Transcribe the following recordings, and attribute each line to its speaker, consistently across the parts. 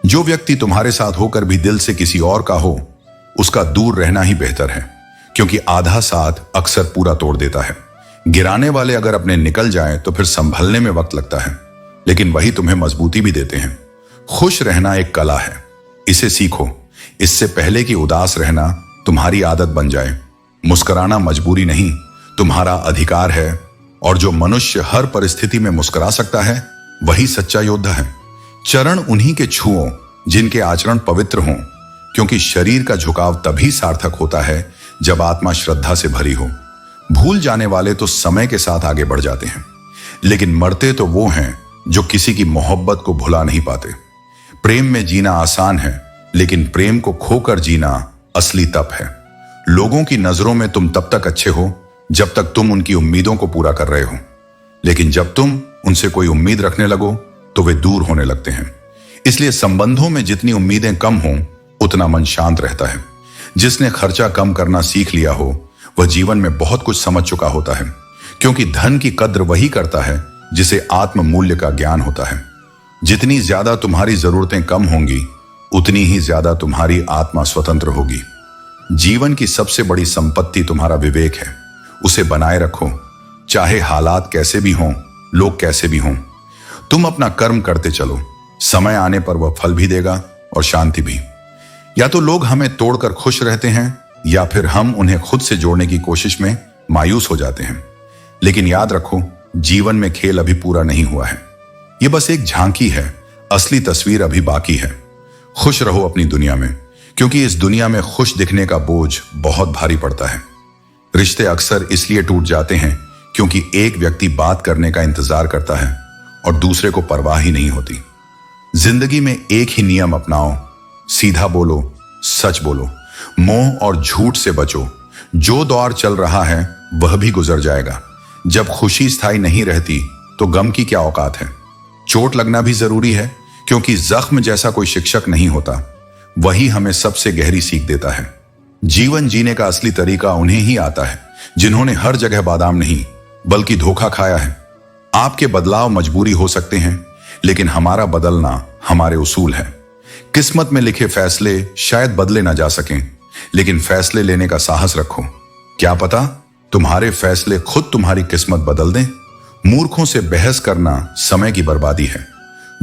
Speaker 1: जो व्यक्ति तुम्हारे साथ होकर भी दिल से किसी और का हो, उसका दूर रहना ही बेहतर है, क्योंकि आधा साथ अक्सर पूरा तोड़ देता है। गिराने वाले अगर अपने निकल जाएं तो फिर संभलने में वक्त लगता है, लेकिन वही तुम्हें मजबूती भी देते हैं। खुश रहना एक कला है, इसे सीखो, इससे पहले कि उदास रहना तुम्हारी आदत बन जाए। मुस्कुराना मजबूरी नहीं, तुम्हारा अधिकार है, और जो मनुष्य हर परिस्थिति में मुस्कुरा सकता है वही सच्चा योद्धा है। चरण उन्हीं के छुओ जिनके आचरण पवित्र हों, क्योंकि शरीर का झुकाव तभी सार्थक होता है जब आत्मा श्रद्धा से भरी हो। भूल जाने वाले तो समय के साथ आगे बढ़ जाते हैं, लेकिन मरते तो वो हैं जो किसी की मोहब्बत को भुला नहीं पाते। प्रेम में जीना आसान है, लेकिन प्रेम को खोकर जीना असली तप है। लोगों की नजरों में तुम तब तक अच्छे हो जब तक तुम उनकी उम्मीदों को पूरा कर रहे हो, लेकिन जब तुम उनसे कोई उम्मीद रखने लगो तो वे दूर होने लगते हैं। इसलिए संबंधों में जितनी उम्मीदें कम हों, उतना मन शांत रहता है। जिसने खर्चा कम करना सीख लिया हो, वह जीवन में बहुत कुछ समझ चुका होता है, क्योंकि धन की कद्र वही करता है जिसे आत्म मूल्य का ज्ञान होता है। जितनी ज्यादा तुम्हारी जरूरतें कम होंगी, उतनी ही ज्यादा तुम्हारी आत्मा स्वतंत्र होगी। जीवन की सबसे बड़ी संपत्ति तुम्हारा विवेक है, उसे बनाए रखो, चाहे हालात कैसे भी हों, लोग कैसे भी हों। तुम अपना कर्म करते चलो, समय आने पर वह फल भी देगा और शांति भी। या तो लोग हमें तोड़कर खुश रहते हैं, या फिर हम उन्हें खुद से जोड़ने की कोशिश में मायूस हो जाते हैं। लेकिन याद रखो, जीवन में खेल अभी पूरा नहीं हुआ है, यह बस एक झांकी है, असली तस्वीर अभी बाकी है। खुश रहो अपनी दुनिया में, क्योंकि इस दुनिया में खुश दिखने का बोझ बहुत भारी पड़ता है। रिश्ते अक्सर इसलिए टूट जाते हैं क्योंकि एक व्यक्ति बात करने का इंतजार करता है और दूसरे को परवाह ही नहीं होती। जिंदगी में एक ही नियम अपनाओ, सीधा बोलो, सच बोलो, मोह और झूठ से बचो। जो दौर चल रहा है वह भी गुजर जाएगा। जब खुशी स्थायी नहीं रहती तो गम की क्या औकात है। चोट लगना भी जरूरी है, क्योंकि जख्म जैसा कोई शिक्षक नहीं होता, वही हमें सबसे गहरी सीख देता है। जीवन जीने का असली तरीका उन्हें ही आता है जिन्होंने हर जगह बादाम नहीं बल्कि धोखा खाया है। आपके बदलाव मजबूरी हो सकते हैं, लेकिन हमारा बदलना हमारे उसूल है। किस्मत में लिखे फैसले शायद बदले ना जा सकें, लेकिन फैसले लेने का साहस रखो। क्या पता तुम्हारे फैसले खुद तुम्हारी किस्मत बदल दें। मूर्खों से बहस करना समय की बर्बादी है।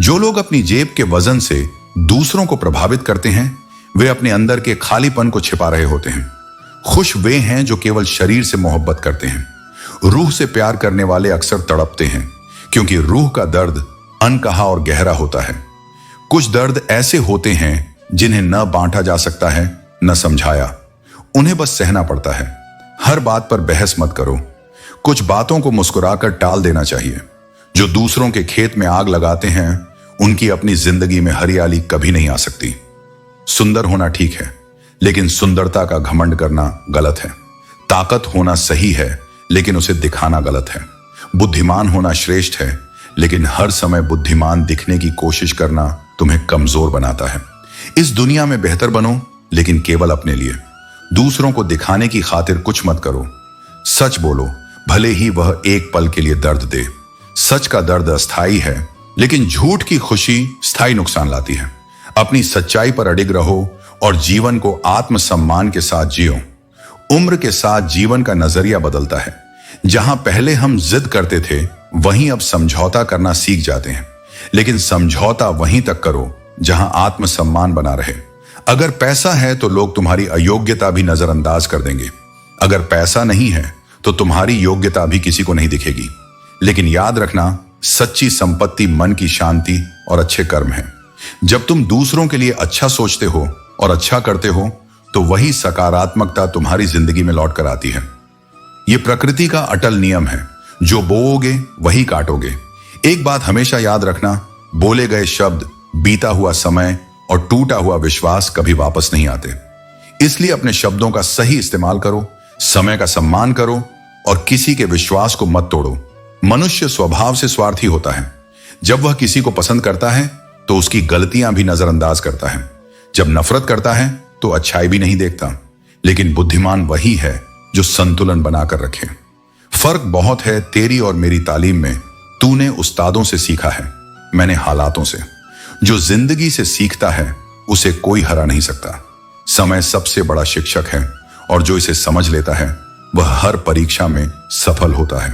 Speaker 1: जो लोग अपनी जेब के वजन से दूसरों को प्रभावित करते हैं, वे अपने अंदर के खालीपन को छिपा रहे होते हैं। खुश वे हैं जो केवल शरीर से मोहब्बत करते हैं। रूह से प्यार करने वाले अक्सर तड़पते हैं, क्योंकि रूह का दर्द अनकहा और गहरा होता है। कुछ दर्द ऐसे होते हैं जिन्हें न बांटा जा सकता है, न समझाया, उन्हें बस सहना पड़ता है। हर बात पर बहस मत करो। कुछ बातों को मुस्कुराकर टाल देना चाहिए। जो दूसरों के खेत में आग लगाते हैं, उनकी अपनी जिंदगी में हरियाली कभी नहीं आ सकती। सुंदर होना ठीक है, लेकिन सुंदरता का घमंड करना गलत है। ताकत होना सही है, लेकिन उसे दिखाना गलत है। बुद्धिमान होना श्रेष्ठ है, लेकिन हर समय बुद्धिमान दिखने की कोशिश करना तुम्हें कमजोर बनाता है। इस दुनिया में बेहतर बनो, लेकिन केवल अपने लिए। दूसरों को दिखाने की खातिर कुछ मत करो। सच बोलो, भले ही वह एक पल के लिए दर्द दे। सच का दर्द अस्थाई है, लेकिन झूठ की खुशी स्थायी नुकसान लाती है। अपनी सच्चाई पर अडिग रहो और जीवन को आत्मसम्मान के साथ जियो। उम्र के साथ जीवन का नजरिया बदलता है। जहां पहले हम जिद करते थे, वहीं अब समझौता करना सीख जाते हैं। लेकिन समझौता वहीं तक करो जहां आत्मसम्मान बना रहे। अगर पैसा है तो लोग तुम्हारी अयोग्यता भी नजरअंदाज कर देंगे। अगर पैसा नहीं है तो तुम्हारी योग्यता भी किसी को नहीं दिखेगी। लेकिन याद रखना, सच्ची संपत्ति मन की शांति और अच्छे कर्म है। जब तुम दूसरों के लिए अच्छा सोचते हो और अच्छा करते हो, तो वही सकारात्मकता तुम्हारी जिंदगी में लौट कर आती है। यह प्रकृति का अटल नियम है, जो बोओगे वही काटोगे। एक बात हमेशा याद रखना, बोले गए शब्द, बीता हुआ समय और टूटा हुआ विश्वास कभी वापस नहीं आते। इसलिए अपने शब्दों का सही इस्तेमाल करो, समय का सम्मान करो और किसी के विश्वास को मत तोड़ो। मनुष्य स्वभाव से स्वार्थी होता है। जब वह किसी को पसंद करता है तो उसकी गलतियां भी नजरअंदाज करता है। जब नफरत करता है तो अच्छाई भी नहीं देखता। लेकिन बुद्धिमान वही है जो संतुलन बनाकर रखे। फर्क बहुत है तेरी और मेरी तालीम में। तूने उस्तादों से सीखा है, मैंने हालातों से। जो जिंदगी से सीखता है उसे कोई हरा नहीं सकता। समय सबसे बड़ा शिक्षक है और जो इसे समझ लेता है वह हर परीक्षा में सफल होता है।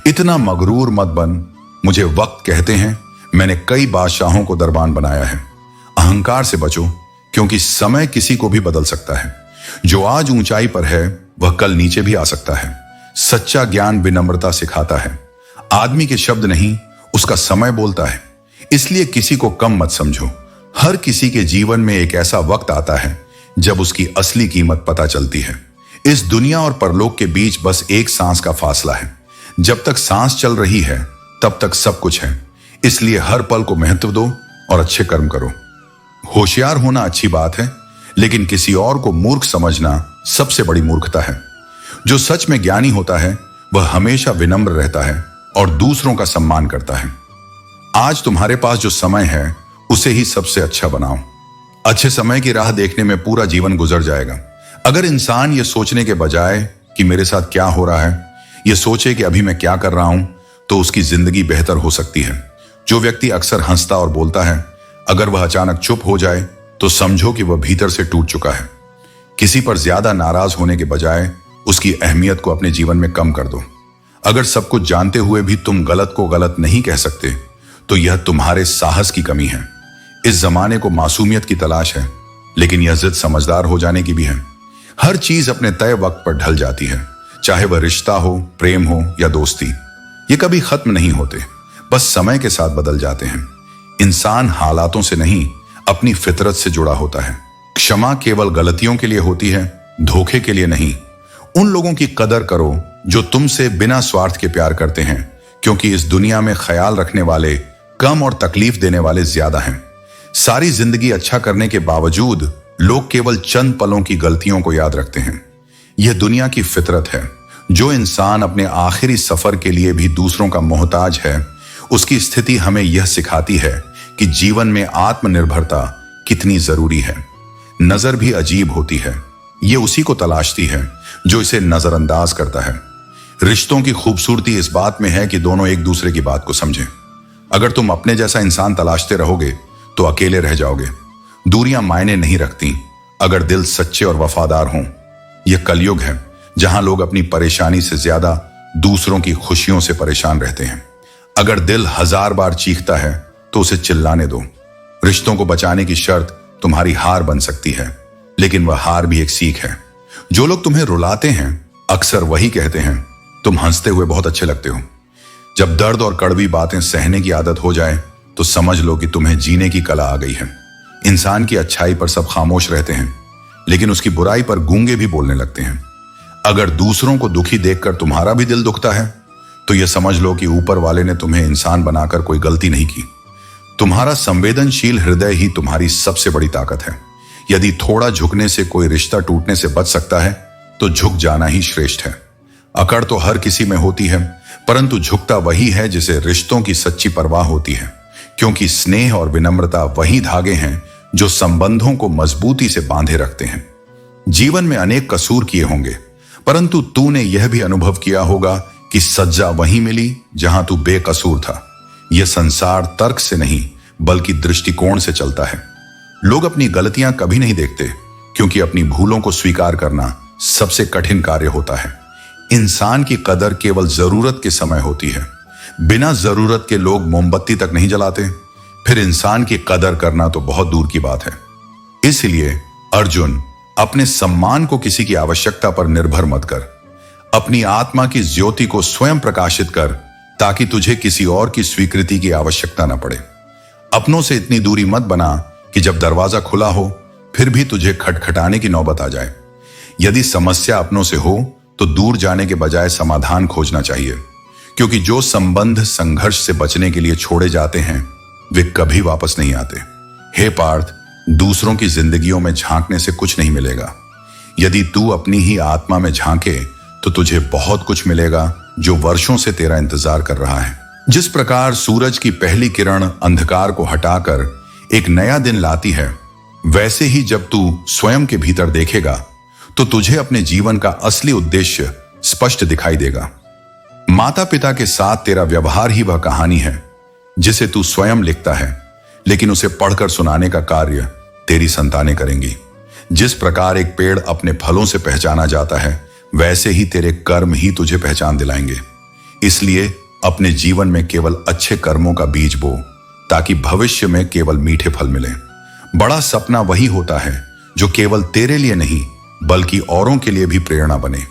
Speaker 1: इतना मगरूर मत बन। मुझे वक्त कहते हैं, मैंने कई बादशाहों को दरबान बनाया है। अहंकार से बचो, क्योंकि समय किसी को भी बदल सकता है। जो आज ऊंचाई पर है वह कल नीचे भी आ सकता है। सच्चा ज्ञान विनम्रता सिखाता है। आदमी के शब्द नहीं, उसका समय बोलता है। इसलिए किसी को कम मत समझो। हर किसी के जीवन में एक ऐसा वक्त आता है जब उसकी असली कीमत पता चलती है। इस दुनिया और परलोक के बीच बस एक सांस का फासला है। जब तक सांस चल रही है तब तक सब कुछ है। इसलिए हर पल को महत्व दो और अच्छे कर्म करो। होशियार होना अच्छी बात है, लेकिन किसी और को मूर्ख समझना सबसे बड़ी मूर्खता है। जो सच में ज्ञानी होता है वह हमेशा विनम्र रहता है और दूसरों का सम्मान करता है। आज तुम्हारे पास जो समय है उसे ही सबसे अच्छा बनाओ। अच्छे समय की राह देखने में पूरा जीवन गुजर जाएगा। अगर इंसान ये सोचने के बजाय कि मेरे साथ क्या हो रहा है, ये सोचे कि अभी मैं क्या कर रहा हूं, तो उसकी जिंदगी बेहतर हो सकती है। जो व्यक्ति अक्सर हंसता और बोलता है, अगर वह अचानक चुप हो जाए तो समझो कि वह भीतर से टूट चुका है। किसी पर ज्यादा नाराज होने के बजाय उसकी अहमियत को अपने जीवन में कम कर दो। अगर सब कुछ जानते हुए भी तुम गलत को गलत नहीं कह सकते तो यह तुम्हारे साहस की कमी है। इस जमाने को मासूमियत की तलाश है, लेकिन यह जिद समझदार हो जाने की भी है। हर चीज अपने तय वक्त पर ढल जाती है, चाहे वह रिश्ता हो, प्रेम हो या दोस्ती। ये कभी खत्म नहीं होते, बस समय के साथ बदल जाते हैं। इंसान हालातों से नहीं, अपनी फितरत से जुड़ा होता है। क्षमा केवल गलतियों के लिए होती है, धोखे के लिए नहीं। उन लोगों की कदर करो जो तुमसे बिना स्वार्थ के प्यार करते हैं, क्योंकि इस दुनिया में ख्याल रखने वाले कम और तकलीफ देने वाले ज्यादा हैं। सारी जिंदगी अच्छा करने के बावजूद लोग केवल चंद पलों की गलतियों को याद रखते हैं। यह दुनिया की फितरत है। जो इंसान अपने आखिरी सफर के लिए भी दूसरों का मोहताज है, उसकी स्थिति हमें यह सिखाती है कि जीवन में आत्मनिर्भरता कितनी जरूरी है। नजर भी अजीब होती है, ये उसी को तलाशती है जो इसे नजरअंदाज करता है। रिश्तों की खूबसूरती इस बात में है कि दोनों एक दूसरे की बात को समझें। अगर तुम अपने जैसा इंसान तलाशते रहोगे तो अकेले रह जाओगे। दूरियां मायने नहीं रखती अगर दिल सच्चे और वफादार हों। यह कलयुग है जहां लोग अपनी परेशानी से ज्यादा दूसरों की खुशियों से परेशान रहते हैं। अगर दिल 1000 बार चीखता है तो उसे चिल्लाने दो। रिश्तों को बचाने की शर्त तुम्हारी हार बन सकती है, लेकिन वह हार भी एक सीख है। जो लोग तुम्हें रुलाते हैं अक्सर वही कहते हैं, तुम हंसते हुए बहुत अच्छे लगते हो। जब दर्द और कड़वी बातें सहने की आदत हो जाए तो समझ लो कि तुम्हें जीने की कला आ गई है। इंसान की अच्छाई पर सब खामोश रहते हैं, लेकिन उसकी बुराई पर गूंगे भी बोलने लगते हैं। अगर दूसरों को दुखी देखकर तुम्हारा भी दिल दुखता है तो यह समझ लो कि ऊपर वाले ने तुम्हें इंसान बनाकर कोई गलती नहीं की। तुम्हारा संवेदनशील हृदय ही तुम्हारी सबसे बड़ी ताकत है। यदि थोड़ा झुकने से कोई रिश्ता टूटने से बच सकता है तो झुक जाना ही श्रेष्ठ है। अकड़ तो हर किसी में होती है, परंतु झुकता वही है जिसे रिश्तों की सच्ची परवाह होती है, क्योंकि स्नेह और विनम्रता वही धागे हैं जो संबंधों को मजबूती से बांधे रखते हैं। जीवन में अनेक कसूर किए होंगे, परंतु तूने यह भी अनुभव किया होगा कि सज्जा वहीं मिली जहां तू बेकसूर था। यह संसार तर्क से नहीं बल्कि दृष्टिकोण से चलता है। लोग अपनी गलतियां कभी नहीं देखते, क्योंकि अपनी भूलों को स्वीकार करना सबसे कठिन कार्य होता है। इंसान की कदर केवल जरूरत के समय होती है। बिना जरूरत के लोग मोमबत्ती तक नहीं जलाते, फिर इंसान की कदर करना तो बहुत दूर की बात है। इसलिए अर्जुन, अपने सम्मान को किसी की आवश्यकता पर निर्भर मत कर। अपनी आत्मा की ज्योति को स्वयं प्रकाशित कर, ताकि तुझे किसी और की स्वीकृति की आवश्यकता न पड़े। अपनों से इतनी दूरी मत बना कि जब दरवाजा खुला हो फिर भी तुझे खटखटाने की नौबत आ जाए। यदि समस्या अपनों से हो तो दूर जाने के बजाय समाधान खोजना चाहिए, क्योंकि जो संबंध संघर्ष से बचने के लिए छोड़े जाते हैं वे कभी वापस नहीं आते। हे पार्थ, दूसरों की जिंदगियों में झांकने से कुछ नहीं मिलेगा। यदि तू अपनी ही आत्मा में झांके तो तुझे बहुत कुछ मिलेगा जो वर्षों से तेरा इंतजार कर रहा है। जिस प्रकार सूरज की पहली किरण अंधकार को हटाकर एक नया दिन लाती है, वैसे ही जब तू स्वयं के भीतर देखेगा तो तुझे अपने जीवन का असली उद्देश्य स्पष्ट दिखाई देगा। माता पिता के साथ तेरा व्यवहार ही वह कहानी है जिसे तू स्वयं लिखता है, लेकिन उसे पढ़कर सुनाने का कार्य तेरी संतानें करेंगी। जिस प्रकार एक पेड़ अपने फलों से पहचाना जाता है, वैसे ही तेरे कर्म ही तुझे पहचान दिलाएंगे। इसलिए अपने जीवन में केवल अच्छे कर्मों का बीज बो, ताकि भविष्य में केवल मीठे फल मिले। बड़ा सपना वही होता है जो केवल तेरे लिए नहीं बल्कि औरों के लिए भी प्रेरणा बने।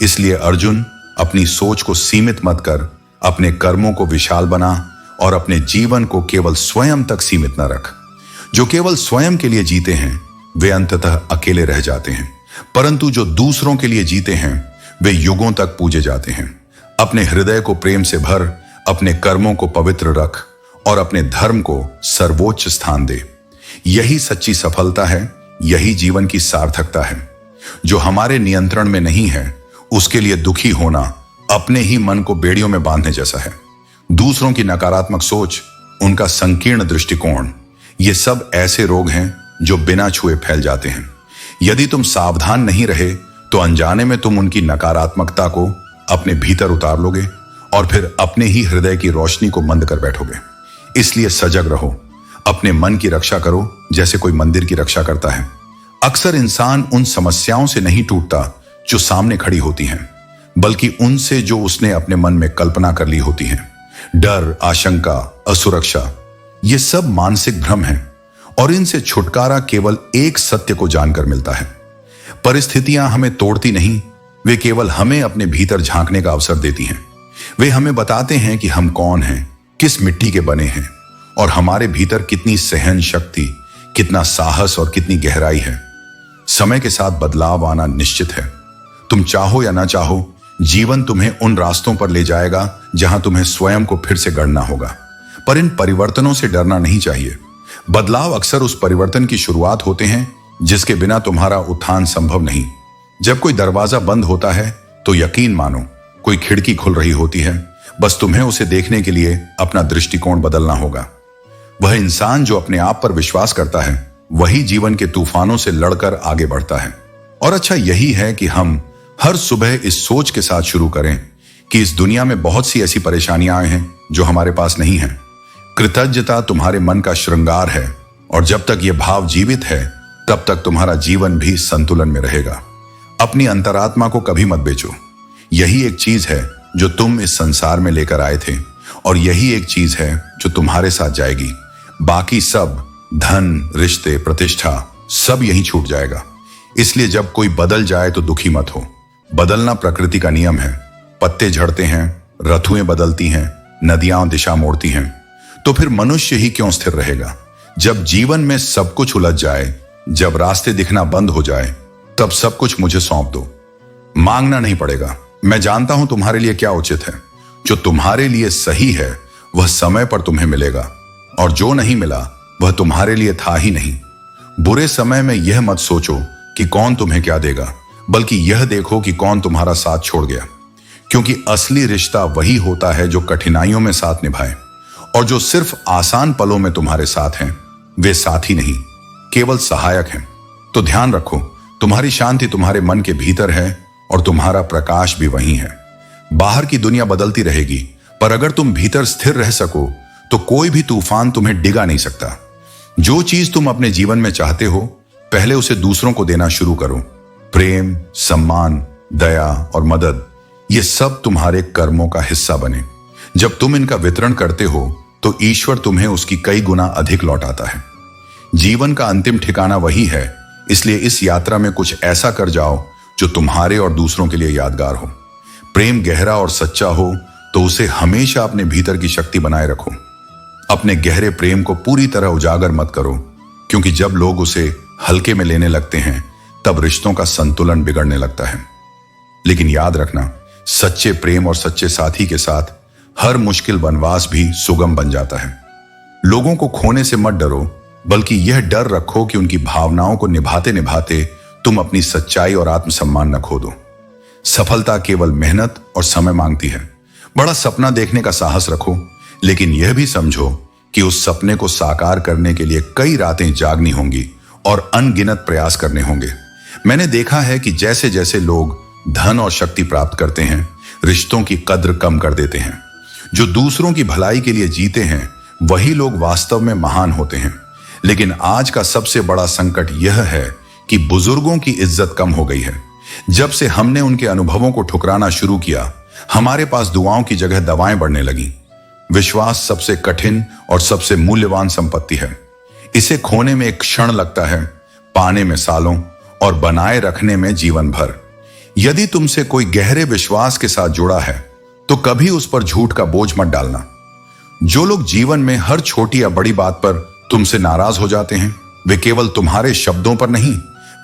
Speaker 1: इसलिए अर्जुन, अपनी सोच को सीमित मत कर, अपने कर्मों को विशाल बना और अपने जीवन को केवल स्वयं तक सीमित न रख। जो केवल स्वयं के लिए जीते हैं वे अंततः अकेले रह जाते हैं, परंतु जो दूसरों के लिए जीते हैं वे युगों तक पूजे जाते हैं। अपने हृदय को प्रेम से भर, अपने कर्मों को पवित्र रख और अपने धर्म को सर्वोच्च स्थान दे। यही सच्ची सफलता है, यही जीवन की सार्थकता है। जो हमारे नियंत्रण में नहीं है उसके लिए दुखी होना अपने ही मन को बेड़ियों में बांधने जैसा है। दूसरों की नकारात्मक सोच, उनका संकीर्ण दृष्टिकोण, ये सब ऐसे रोग हैं जो बिना छुए फैल जाते हैं। यदि तुम सावधान नहीं रहे तो अनजाने में तुम उनकी नकारात्मकता को अपने भीतर उतार लोगे और फिर अपने ही हृदय की रोशनी को मंद कर बैठोगे। इसलिए सजग रहो, अपने मन की रक्षा करो जैसे कोई मंदिर की रक्षा करता है। अक्सर इंसान उन समस्याओं से नहीं टूटता जो सामने खड़ी होती हैं, बल्कि उनसे जो उसने अपने मन में कल्पना कर ली होती हैं। डर, आशंका, असुरक्षा, ये सब मानसिक भ्रम हैं और इनसे छुटकारा केवल एक सत्य को जानकर मिलता है। परिस्थितियां हमें तोड़ती नहीं, वे केवल हमें अपने भीतर झांकने का अवसर देती हैं। वे हमें बताते हैं कि हम कौन हैं, किस मिट्टी के बने हैं और हमारे भीतर कितनी सहन शक्ति, कितना साहस और कितनी गहराई है। समय के साथ बदलाव आना निश्चित है। तुम चाहो या ना चाहो, जीवन तुम्हें उन रास्तों पर ले जाएगा जहां तुम्हें स्वयं को फिर से गढ़ना होगा। पर इन परिवर्तनों से डरना नहीं चाहिए। बदलाव अक्सर उस परिवर्तन की शुरुआत होते हैं जिसके बिना तुम्हारा उत्थान संभव नहीं। जब कोई दरवाजा बंद होता है तो यकीन मानो कोई खिड़की खुल रही होती है। बस तुम्हें उसे देखने के लिए अपना दृष्टिकोण बदलना होगा। वह इंसान जो अपने आप पर विश्वास करता है वही जीवन के तूफानों से लड़कर आगे बढ़ता है। और अच्छा यही है कि हम हर सुबह इस सोच के साथ शुरू करें कि इस दुनिया में बहुत सी ऐसी परेशानियां हैं जो हमारे पास नहीं हैं। कृतज्ञता तुम्हारे मन का श्रृंगार है और जब तक यह भाव जीवित है तब तक तुम्हारा जीवन भी संतुलन में रहेगा। अपनी अंतरात्मा को कभी मत बेचो। यही एक चीज है जो तुम इस संसार में लेकर आए थे और यही एक चीज है जो तुम्हारे साथ जाएगी। बाकी सब, धन, रिश्ते, प्रतिष्ठा, सब यहीं छूट जाएगा। इसलिए जब कोई बदल जाए तो दुखी मत हो। बदलना प्रकृति का नियम है। पत्ते झड़ते हैं, ऋतुएं बदलती हैं, नदियां दिशा मोड़ती हैं, तो फिर मनुष्य ही क्यों स्थिर रहेगा। जब जीवन में सब कुछ उलझ जाए, जब रास्ते दिखना बंद हो जाए, तब सब कुछ मुझे सौंप दो। मांगना नहीं पड़ेगा। मैं जानता हूं तुम्हारे लिए क्या उचित है। जो तुम्हारे लिए सही है वह समय पर तुम्हें मिलेगा और जो नहीं मिला वह तुम्हारे लिए था ही नहीं। बुरे समय में यह मत सोचो कि कौन तुम्हें क्या देगा, बल्कि यह देखो कि कौन तुम्हारा साथ छोड़ गया। क्योंकि असली रिश्ता वही होता है जो कठिनाइयों में साथ निभाए, और जो सिर्फ आसान पलों में तुम्हारे साथ हैं वे साथी नहीं, केवल सहायक हैं। तो ध्यान रखो, तुम्हारी शांति तुम्हारे मन के भीतर है और तुम्हारा प्रकाश भी वहीं है। बाहर की दुनिया बदलती रहेगी, पर अगर तुम भीतर स्थिर रह सको तो कोई भी तूफान तुम्हें डिगा नहीं सकता। जो चीज तुम अपने जीवन में चाहते हो पहले उसे दूसरों को देना शुरू करो। प्रेम, सम्मान, दया और मदद, ये सब तुम्हारे कर्मों का हिस्सा बने। जब तुम इनका वितरण करते हो तो ईश्वर तुम्हें उसकी कई गुना अधिक लौटाता है। जीवन का अंतिम ठिकाना वही है, इसलिए इस यात्रा में कुछ ऐसा कर जाओ जो तुम्हारे और दूसरों के लिए यादगार हो। प्रेम गहरा और सच्चा हो तो उसे हमेशा अपने भीतर की शक्ति बनाए रखो। अपने गहरे प्रेम को पूरी तरह उजागर मत करो, क्योंकि जब लोग उसे हल्के में लेने लगते हैं तब रिश्तों का संतुलन बिगड़ने लगता है। लेकिन याद रखना, सच्चे प्रेम और सच्चे साथी के साथ हर मुश्किल वनवास भी सुगम बन जाता है। लोगों को खोने से मत डरो, बल्कि यह डर रखो कि उनकी भावनाओं को निभाते निभाते तुम अपनी सच्चाई और आत्मसम्मान न खो दो। सफलता केवल मेहनत और समय मांगती है। बड़ा सपना देखने का साहस रखो, लेकिन यह भी समझो कि उस सपने को साकार करने के लिए कई रातें जागनी होंगी और अनगिनत प्रयास करने होंगे। मैंने देखा है कि जैसे जैसे लोग धन और शक्ति प्राप्त करते हैं, रिश्तों की कद्र कम कर देते हैं। जो दूसरों की भलाई के लिए जीते हैं वही लोग वास्तव में महान होते हैं। लेकिन आज का सबसे बड़ा संकट यह है कि बुजुर्गों की इज्जत कम हो गई है। जब से हमने उनके अनुभवों को ठुकराना शुरू किया, हमारे पास दुआओं की जगह दवाएं बढ़ने लगी। विश्वास सबसे कठिन और सबसे मूल्यवान संपत्ति है। इसे खोने में एक क्षण लगता है, पाने में सालों और बनाए रखने में जीवन भर। यदि तुमसे कोई गहरे विश्वास के साथ जुड़ा है तो कभी उस पर झूठ का बोझ मत डालना। जो लोग जीवन में हर छोटी या बड़ी बात पर तुमसे नाराज हो जाते हैं, वे केवल तुम्हारे शब्दों पर नहीं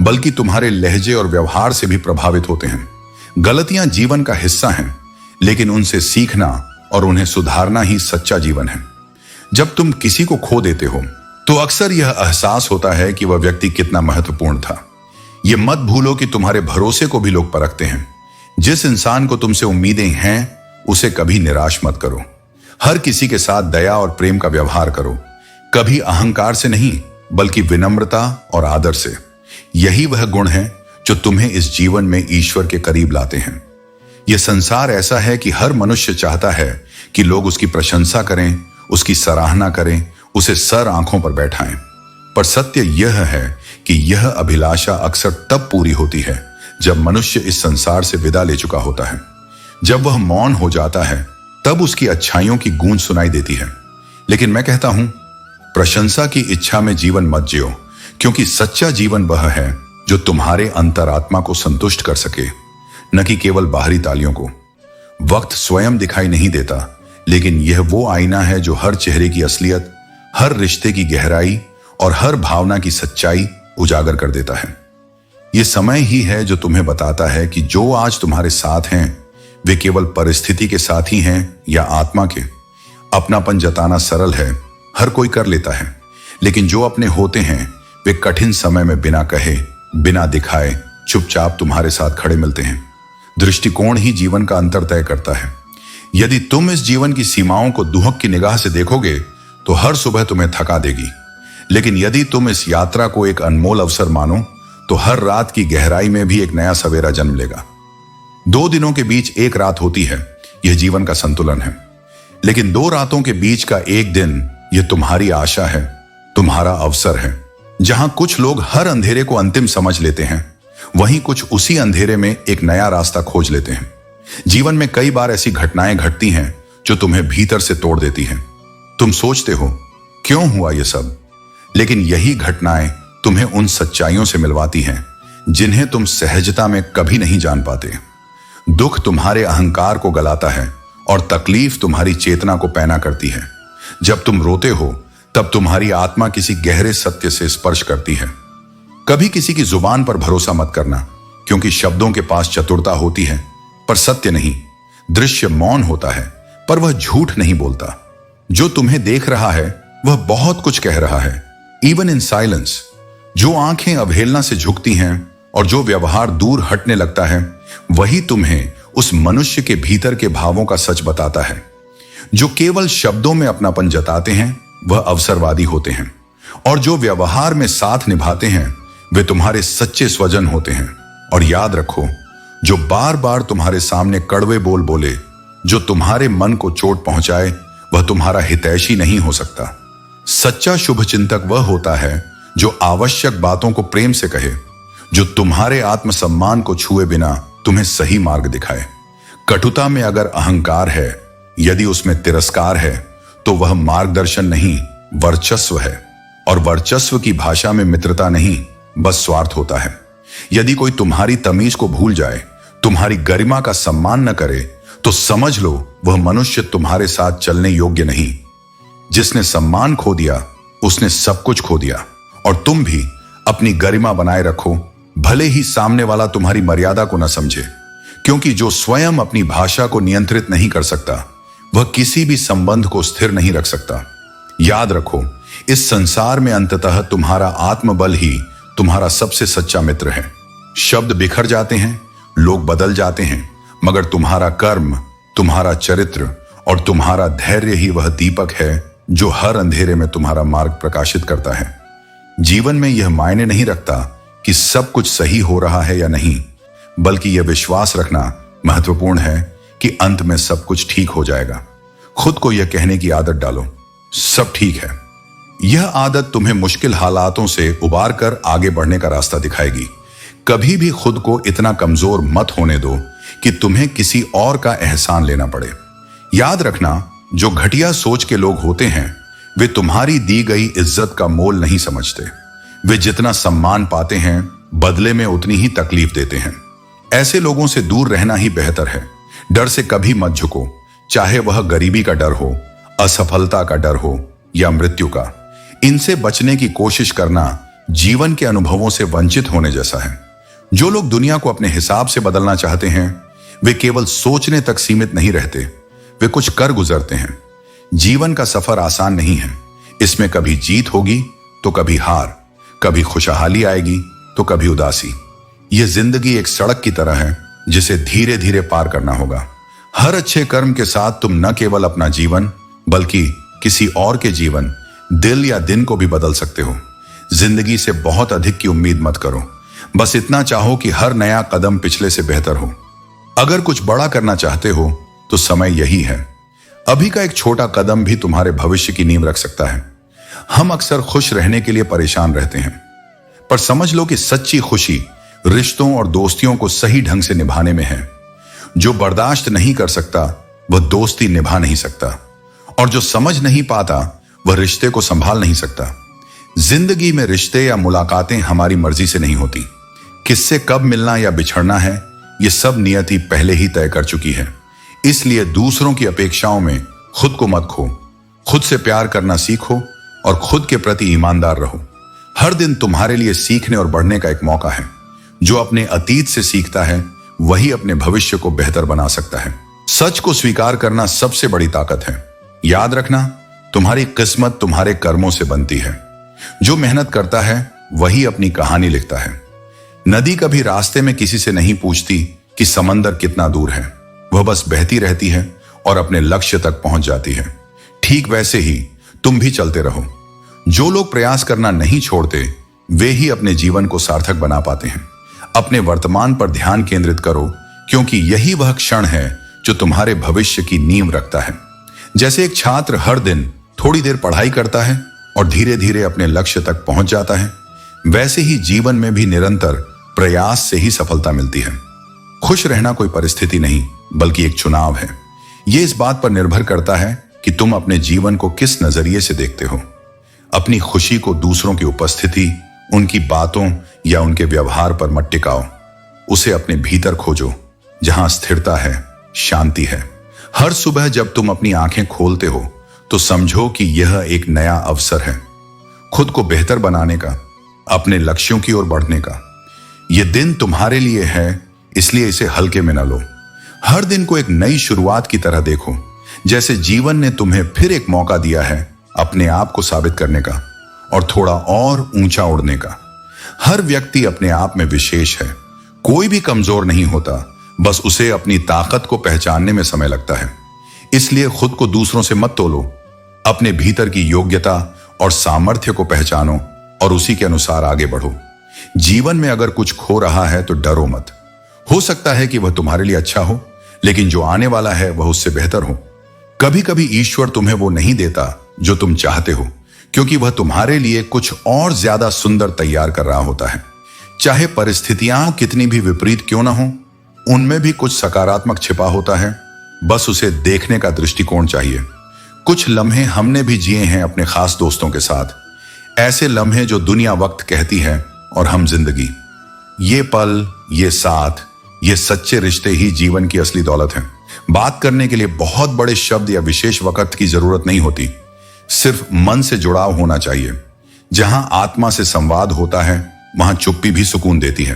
Speaker 1: बल्कि तुम्हारे लहजे और व्यवहार से भी प्रभावित होते हैं। गलतियां जीवन का हिस्सा हैं, लेकिन उनसे सीखना और उन्हें सुधारना ही सच्चा जीवन है। जब तुम किसी को खो देते हो तो अक्सर यह एहसास होता है कि वह व्यक्ति कितना महत्वपूर्ण था। यह मत भूलो कि तुम्हारे भरोसे को भी लोग परखते हैं। जिस इंसान को तुमसे उम्मीदें हैं, उसे कभी निराश मत करो। हर किसी के साथ दया और प्रेम का व्यवहार करो, कभी अहंकार से नहीं बल्कि विनम्रता और आदर से। यही वह गुण है जो तुम्हें इस जीवन में ईश्वर के करीब लाते हैं। यह संसार ऐसा है कि हर मनुष्य चाहता है कि लोग उसकी प्रशंसा करें, उसकी सराहना करें, उसे सर आंखों पर बैठाएं। पर सत्य यह है कि यह अभिलाषा अक्सर तब पूरी होती है जब मनुष्य इस संसार से विदा ले चुका होता है। जब वह मौन हो जाता है, तब उसकी अच्छाइयों की गूंज सुनाई देती है। लेकिन मैं कहता हूं, प्रशंसा की इच्छा में जीवन मत जियो, क्योंकि सच्चा जीवन वह है जो तुम्हारे अंतरात्मा को संतुष्ट कर सके, न कि केवल बाहरी तालियों को। वक्त स्वयं दिखाई नहीं देता, लेकिन यह वो आईना है जो हर चेहरे की असलियत, हर रिश्ते की गहराई और हर भावना की सच्चाई उजागर कर देता है। यह समय ही है जो तुम्हें बताता है कि जो आज तुम्हारे साथ हैं वे केवल परिस्थिति के साथ ही हैं या आत्मा के। अपनापन जताना सरल है, हर कोई कर लेता है, लेकिन जो अपने होते हैं वे कठिन समय में बिना कहे, बिना दिखाए चुपचाप तुम्हारे साथ खड़े मिलते हैं। दृष्टिकोण ही जीवन का अंतर तय करता है। यदि तुम इस जीवन की सीमाओं को दुहक की निगाह से देखोगे तो हर सुबह तुम्हें थका देगी, लेकिन यदि तुम इस यात्रा को एक अनमोल अवसर मानो तो हर रात की गहराई में भी एक नया सवेरा जन्म लेगा। 2 दिनों के बीच एक रात होती है, यह जीवन का संतुलन है। लेकिन 2 रातों के बीच का एक दिन, यह तुम्हारी आशा है, तुम्हारा अवसर है। जहां कुछ लोग हर अंधेरे को अंतिम समझ लेते हैं, वहीं कुछ उसी अंधेरे में एक नया रास्ता खोज लेते हैं। जीवन में कई बार ऐसी घटनाएं घटती हैं जो तुम्हें भीतर से तोड़ देती हैं। तुम सोचते हो क्यों हुआ यह सब, लेकिन यही घटनाएं तुम्हें उन सच्चाइयों से मिलवाती हैं जिन्हें तुम सहजता में कभी नहीं जान पाते। दुख तुम्हारे अहंकार को गलाता है और तकलीफ तुम्हारी चेतना को पैना करती है। जब तुम रोते हो तब तुम्हारी आत्मा किसी गहरे सत्य से स्पर्श करती है। कभी किसी की जुबान पर भरोसा मत करना, क्योंकि शब्दों के पास चतुरता होती है पर सत्य नहीं। दृश्य मौन होता है पर वह झूठ नहीं बोलता। जो तुम्हें देख रहा है वह बहुत कुछ कह रहा है, इवन इन साइलेंस। जो आंखें अवहेलना से झुकती हैं और जो व्यवहार दूर हटने लगता है, वही तुम्हें उस मनुष्य के भीतर के भावों का सच बताता है। जो केवल शब्दों में अपनापन जताते हैं वह अवसरवादी होते हैं, और जो व्यवहार में साथ निभाते हैं वे तुम्हारे सच्चे स्वजन होते हैं। और याद रखो, जो बार बार तुम्हारे सामने कड़वे बोल बोले, जो तुम्हारे मन को चोट पहुंचाए, वह तुम्हारा हितैषी नहीं हो सकता। सच्चा शुभचिंतक वह होता है जो आवश्यक बातों को प्रेम से कहे, जो तुम्हारे आत्मसम्मान को छुए बिना तुम्हें सही मार्ग दिखाए। कटुता में अगर अहंकार है, यदि उसमें तिरस्कार है, तो वह मार्गदर्शन नहीं वर्चस्व है। और वर्चस्व की भाषा में मित्रता नहीं बस स्वार्थ होता है। यदि कोई तुम्हारी तमीज को भूल जाए, तुम्हारी गरिमा का सम्मान न करे, तो समझ लो वह मनुष्य तुम्हारे साथ चलने योग्य नहीं। जिसने सम्मान खो दिया उसने सब कुछ खो दिया। और तुम भी अपनी गरिमा बनाए रखो, भले ही सामने वाला तुम्हारी मर्यादा को न समझे, क्योंकि जो स्वयं अपनी भाषा को नियंत्रित नहीं कर सकता वह किसी भी संबंध को स्थिर नहीं रख सकता। याद रखो, इस संसार में अंततः तुम्हारा आत्मबल ही तुम्हारा सबसे सच्चा मित्र है। शब्द बिखर जाते हैं, लोग बदल जाते हैं, मगर तुम्हारा कर्म, तुम्हारा चरित्र और तुम्हारा धैर्य ही वह दीपक है जो हर अंधेरे में तुम्हारा मार्ग प्रकाशित करता है। जीवन में यह मायने नहीं रखता कि सब कुछ सही हो रहा है या नहीं, बल्कि यह विश्वास रखना महत्वपूर्ण है कि अंत में सब कुछ ठीक हो जाएगा। खुद को यह कहने की आदत डालो, सब ठीक है। यह आदत तुम्हें मुश्किल हालातों से उबार कर आगे बढ़ने का रास्ता दिखाएगी। कभी भी खुद को इतना कमजोर मत होने दो कि तुम्हें किसी और का एहसान लेना पड़े। याद रखना, जो घटिया सोच के लोग होते हैं वे तुम्हारी दी गई इज्जत का मोल नहीं समझते। वे जितना सम्मान पाते हैं बदले में उतनी ही तकलीफ देते हैं। ऐसे लोगों से दूर रहना ही बेहतर है। डर से कभी मत झुको, चाहे वह गरीबी का डर हो, असफलता का डर हो या मृत्यु का। इनसे बचने की कोशिश करना जीवन के अनुभवों से वंचित होने जैसा है। जो लोग दुनिया को अपने हिसाब से बदलना चाहते हैं वे केवल सोचने तक सीमित नहीं रहते, वे कुछ कर गुजरते हैं। जीवन का सफर आसान नहीं है। इसमें कभी जीत होगी तो कभी हार, कभी खुशहाली आएगी तो कभी उदासी। यह जिंदगी एक सड़क की तरह है जिसे धीरे धीरे पार करना होगा। हर अच्छे कर्म के साथ तुम न केवल अपना जीवन बल्कि किसी और के जीवन, दिल या दिन को भी बदल सकते हो। जिंदगी से बहुत अधिक की उम्मीद मत करो, बस इतना चाहो कि हर नया कदम पिछले से बेहतर हो। अगर कुछ बड़ा करना चाहते हो तो समय यही है। अभी का एक छोटा कदम भी तुम्हारे भविष्य की नींव रख सकता है। हम अक्सर खुश रहने के लिए परेशान रहते हैं, पर समझ लो कि सच्ची खुशी रिश्तों और दोस्तियों को सही ढंग से निभाने में है। जो बर्दाश्त नहीं कर सकता वह दोस्ती निभा नहीं सकता, और जो समझ नहीं पाता वह रिश्ते को संभाल नहीं सकता। जिंदगी में रिश्ते या मुलाकातें हमारी मर्जी से नहीं होती। किससे कब मिलना या बिछड़ना है ये सब नियति पहले ही तय कर चुकी है। इसलिए दूसरों की अपेक्षाओं में खुद को मत खो। खुद से प्यार करना सीखो और खुद के प्रति ईमानदार रहो। हर दिन तुम्हारे लिए सीखने और बढ़ने का एक मौका है। जो अपने अतीत से सीखता है वही अपने भविष्य को बेहतर बना सकता है। सच को स्वीकार करना सबसे बड़ी ताकत है। याद रखना, तुम्हारी किस्मत तुम्हारे कर्मों से बनती है। जो मेहनत करता है वही अपनी कहानी लिखता है। नदी कभी रास्ते में किसी से नहीं पूछती कि समंदर कितना दूर है, वह बस बहती रहती है और अपने लक्ष्य तक पहुंच जाती है। ठीक वैसे ही तुम भी चलते रहो। जो लोग प्रयास करना नहीं छोड़ते वे ही अपने जीवन को सार्थक बना पाते हैं। अपने वर्तमान पर ध्यान केंद्रित करो, क्योंकि यही वह क्षण है जो तुम्हारे भविष्य की नींव रखता है। जैसे एक छात्र हर दिन थोड़ी देर पढ़ाई करता है और धीरे धीरे अपने लक्ष्य तक पहुंच जाता है, वैसे ही जीवन में भी निरंतर प्रयास से ही सफलता मिलती है। खुश रहना कोई परिस्थिति नहीं बल्कि एक चुनाव है। यह इस बात पर निर्भर करता है कि तुम अपने जीवन को किस नजरिए से देखते हो। अपनी खुशी को दूसरों की उपस्थिति, उनकी बातों या उनके व्यवहार पर मत टिकाओ। उसे अपने भीतर खोजो, जहां स्थिरता है, शांति है। हर सुबह जब तुम अपनी आंखें खोलते हो तो समझो कि यह एक नया अवसर है खुद को बेहतर बनाने का, अपने लक्ष्यों की ओर बढ़ने का। यह दिन तुम्हारे लिए है, इसलिए इसे हल्के में न लो। हर दिन को एक नई शुरुआत की तरह देखो, जैसे जीवन ने तुम्हें फिर एक मौका दिया है अपने आप को साबित करने का और थोड़ा और ऊंचा उड़ने का। हर व्यक्ति अपने आप में विशेष है। कोई भी कमजोर नहीं होता, बस उसे अपनी ताकत को पहचानने में समय लगता है। इसलिए खुद को दूसरों से मत तोलो। अपने भीतर की योग्यता और सामर्थ्य को पहचानो और उसी के अनुसार आगे बढ़ो। जीवन में अगर कुछ खो रहा है तो डरो मत। हो सकता है कि वह तुम्हारे लिए अच्छा हो, लेकिन जो आने वाला है वह उससे बेहतर हो। कभी कभी ईश्वर तुम्हें वो नहीं देता जो तुम चाहते हो, क्योंकि वह तुम्हारे लिए कुछ और ज्यादा सुंदर तैयार कर रहा होता है। चाहे परिस्थितियां कितनी भी विपरीत क्यों ना हो, उनमें भी कुछ सकारात्मक छिपा होता है। बस उसे देखने का दृष्टिकोण चाहिए। कुछ लम्हे हमने भी जिए हैं अपने खास दोस्तों के साथ, ऐसे लम्हे जो दुनिया वक्त कहती है और हम जिंदगी। ये पल, ये साथ, ये सच्चे रिश्ते ही जीवन की असली दौलत हैं। बात करने के लिए बहुत बड़े शब्द या विशेष वक्त की जरूरत नहीं होती, सिर्फ मन से जुड़ाव होना चाहिए। जहां आत्मा से संवाद होता है वहां चुप्पी भी सुकून देती है।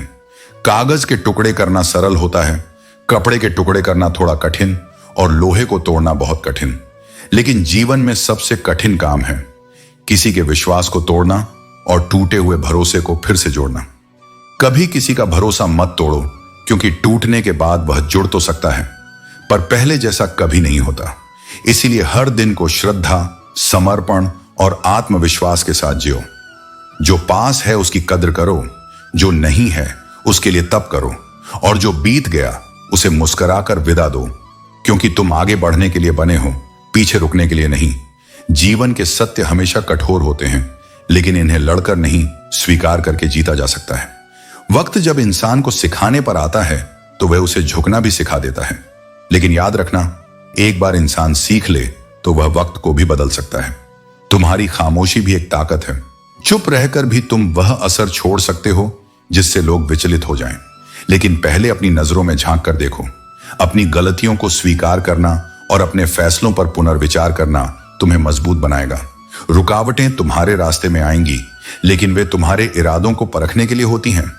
Speaker 1: कागज के टुकड़े करना सरल होता है, कपड़े के टुकड़े करना थोड़ा कठिन और लोहे को तोड़ना बहुत कठिन। लेकिन जीवन में सबसे कठिन काम है किसी के विश्वास को तोड़ना और टूटे हुए भरोसे को फिर से जोड़ना। कभी किसी का भरोसा मत तोड़ो, क्योंकि टूटने के बाद वह जुड़ तो सकता है पर पहले जैसा कभी नहीं होता। इसीलिए हर दिन को श्रद्धा, समर्पण और आत्मविश्वास के साथ जियो। जो पास है उसकी कद्र करो, जो नहीं है उसके लिए तप करो, और जो बीत गया उसे मुस्कुराकर विदा दो, क्योंकि तुम आगे बढ़ने के लिए बने हो, पीछे रुकने के लिए नहीं। जीवन के सत्य हमेशा कठोर होते हैं, लेकिन इन्हें लड़कर नहीं, स्वीकार करके जीता जा सकता है। वक्त जब इंसान को सिखाने पर आता है तो वह उसे झुकना भी सिखा देता है। लेकिन याद रखना, एक बार इंसान सीख ले तो वह वक्त को भी बदल सकता है। तुम्हारी खामोशी भी एक ताकत है। चुप रहकर भी तुम वह असर छोड़ सकते हो जिससे लोग विचलित हो जाएं। लेकिन पहले अपनी नजरों में झांक कर देखो। अपनी गलतियों को स्वीकार करना और अपने फैसलों पर पुनर्विचार करना तुम्हें मजबूत बनाएगा। रुकावटें तुम्हारे रास्ते में आएंगी, लेकिन वे तुम्हारे इरादों को परखने के लिए होती हैं।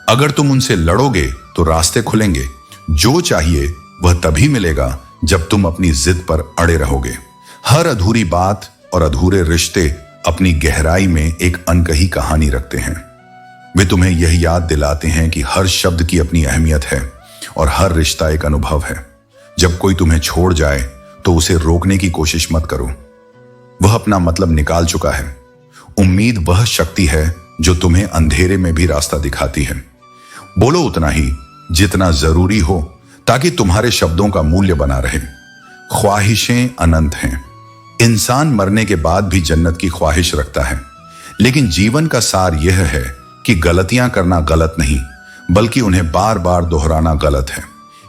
Speaker 1: अगर तुम उनसे लड़ोगे तो रास्ते खुलेंगे। जो चाहिए वह तभी मिलेगा जब तुम अपनी जिद पर अड़े रहोगे। हर अधूरी बात और अधूरे रिश्ते अपनी गहराई में एक अनकही कहानी रखते हैं। वे तुम्हें यह याद दिलाते हैं कि हर शब्द की अपनी अहमियत है और हर रिश्ता एक अनुभव है। जब कोई तुम्हें छोड़ जाए तो उसे रोकने की कोशिश मत करो। वह अपना मतलब निकाल चुका है। उम्मीद वह शक्ति है जो तुम्हें अंधेरे में भी रास्ता दिखाती है। बोलो उतना ही जितना जरूरी हो, ताकि तुम्हारे शब्दों का मूल्य बना रहे। ख्वाहिशें अनंत हैं। इंसान मरने के बाद भी जन्नत की ख्वाहिश रखता है, लेकिन जीवन का सार यह है कि गलतियां करना गलत नहीं, बल्कि उन्हें बार बार दोहराना गलत है।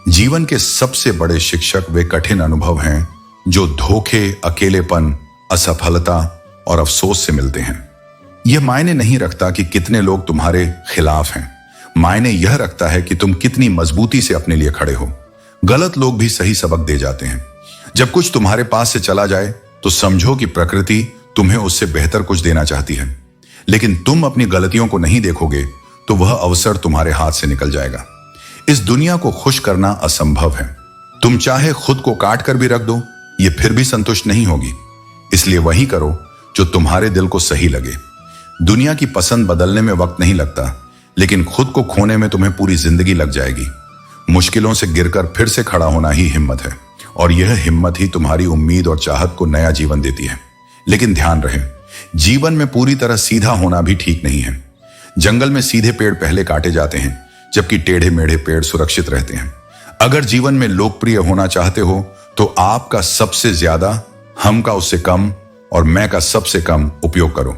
Speaker 1: जीवन के सबसे बड़े शिक्षक वे कठिन अनुभव हैं जो धोखे, अकेलेपन, असफलता और अफसोस से मिलते हैं। यह मायने नहीं रखता कि कितने लोग तुम्हारे खिलाफ हैं, मायने यह रखता है कि तुम कितनी मजबूती से अपने लिए खड़े हो। गलत लोग भी सही सबक दे जाते हैं। जब कुछ तुम्हारे पास से चला जाए तो समझो कि प्रकृति तुम्हें उससे बेहतर कुछ देना चाहती है। लेकिन तुम अपनी गलतियों को नहीं देखोगे तो वह अवसर तुम्हारे हाथ से निकल जाएगा। इस दुनिया को खुश करना असंभव है। तुम चाहे खुद को काट कर भी रख दो, ये फिर भी संतुष्ट नहीं होगी। इसलिए वही करो जो तुम्हारे दिल को सही लगे। दुनिया की पसंद बदलने में वक्त नहीं लगता, लेकिन खुद को खोने में तुम्हें पूरी जिंदगी लग जाएगी। मुश्किलों से गिरकर फिर से खड़ा होना ही हिम्मत है, और यह हिम्मत ही तुम्हारी उम्मीद और चाहत को नया जीवन देती है। लेकिन ध्यान रहे, जीवन में पूरी तरह सीधा होना भी ठीक नहीं है। जंगल में सीधे पेड़ पहले काटे जाते हैं, जबकि टेढ़े मेढ़े पेड़ सुरक्षित रहते हैं। अगर जीवन में लोकप्रिय होना चाहते हो तो आपका सबसे ज्यादा, हम का उससे कम और मैं का सबसे कम उपयोग करो।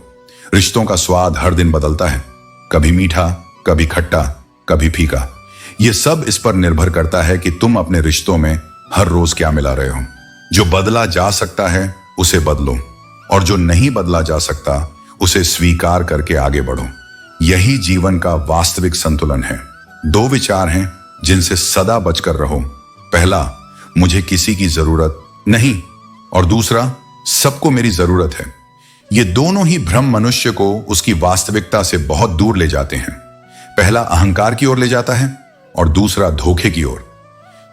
Speaker 1: रिश्तों का स्वाद हर दिन बदलता है, कभी मीठा, कभी खट्टा, कभी फीका। यह सब इस पर निर्भर करता है कि तुम अपने रिश्तों में हर रोज क्या मिला रहे हो। जो बदला जा सकता है उसे बदलो, और जो नहीं बदला जा सकता उसे स्वीकार करके आगे बढ़ो। यही जीवन का वास्तविक संतुलन है। दो विचार हैं जिनसे सदा बचकर रहो। पहला, मुझे किसी की जरूरत नहीं, और दूसरा, सबको मेरी जरूरत है। ये दोनों ही भ्रम मनुष्य को उसकी वास्तविकता से बहुत दूर ले जाते हैं। पहला अहंकार की ओर ले जाता है और दूसरा धोखे की ओर।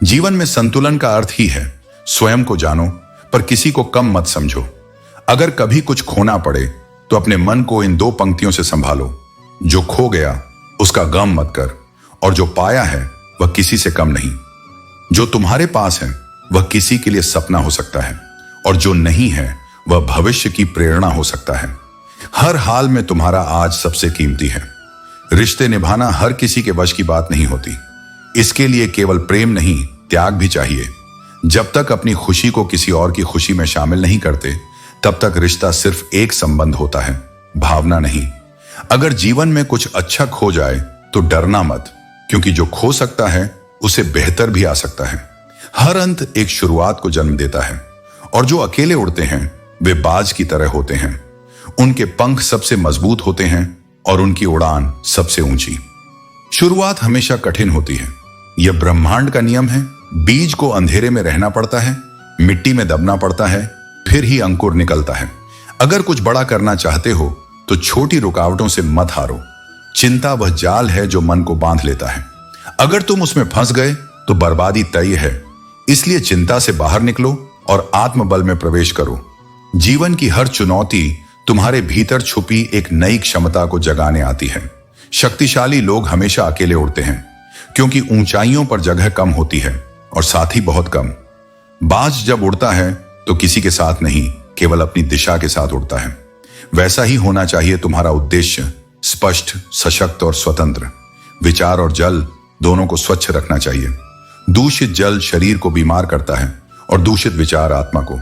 Speaker 1: जीवन में संतुलन का अर्थ ही है स्वयं को जानो, पर किसी को कम मत समझो। अगर कभी कुछ खोना पड़े तो अपने मन को इन दो पंक्तियों से संभालो। जो खो गया उसका गम मत कर, और जो पाया है वह किसी से कम नहीं। जो तुम्हारे पास है वह किसी के लिए सपना हो सकता है, और जो नहीं है वह भविष्य की प्रेरणा हो सकता है। हर हाल में तुम्हारा आज सबसे कीमती है। रिश्ते निभाना हर किसी के वश की बात नहीं होती। इसके लिए केवल प्रेम नहीं, त्याग भी चाहिए। जब तक अपनी खुशी को किसी और की खुशी में शामिल नहीं करते, तब तक रिश्ता सिर्फ एक संबंध होता है, भावना नहीं। अगर जीवन में कुछ अच्छा खो जाए तो डरना मत, क्योंकि जो खो सकता है उसे बेहतर भी आ सकता है। हर अंत एक शुरुआत को जन्म देता है, और जो अकेले उड़ते हैं वे बाज की तरह होते हैं। उनके पंख सबसे मजबूत होते हैं और उनकी उड़ान सबसे ऊंची। शुरुआत हमेशा कठिन होती है। यह ब्रह्मांड का नियम है। बीज को अंधेरे में रहना पड़ता है, मिट्टी में दबना पड़ता है, फिर ही अंकुर निकलता है। अगर कुछ बड़ा करना चाहते हो तो छोटी रुकावटों से मत हारो। चिंता वह जाल है जो मन को बांध लेता है। अगर तुम उसमें फंस गए तो बर्बादी तय है। इसलिए चिंता से बाहर निकलो और आत्मबल में प्रवेश करो। जीवन की हर चुनौती तुम्हारे भीतर छुपी एक नई क्षमता को जगाने आती है। शक्तिशाली लोग हमेशा अकेले उड़ते हैं, क्योंकि ऊंचाइयों पर जगह कम होती है और साथी बहुत कम। बाज जब उड़ता है तो किसी के साथ नहीं, केवल अपनी दिशा के साथ उड़ता है। वैसा ही होना चाहिए तुम्हारा उद्देश्य, स्पष्ट, सशक्त और स्वतंत्र। विचार और जल दोनों को स्वच्छ रखना चाहिए। दूषित जल शरीर को बीमार करता है और दूषित विचार आत्मा को।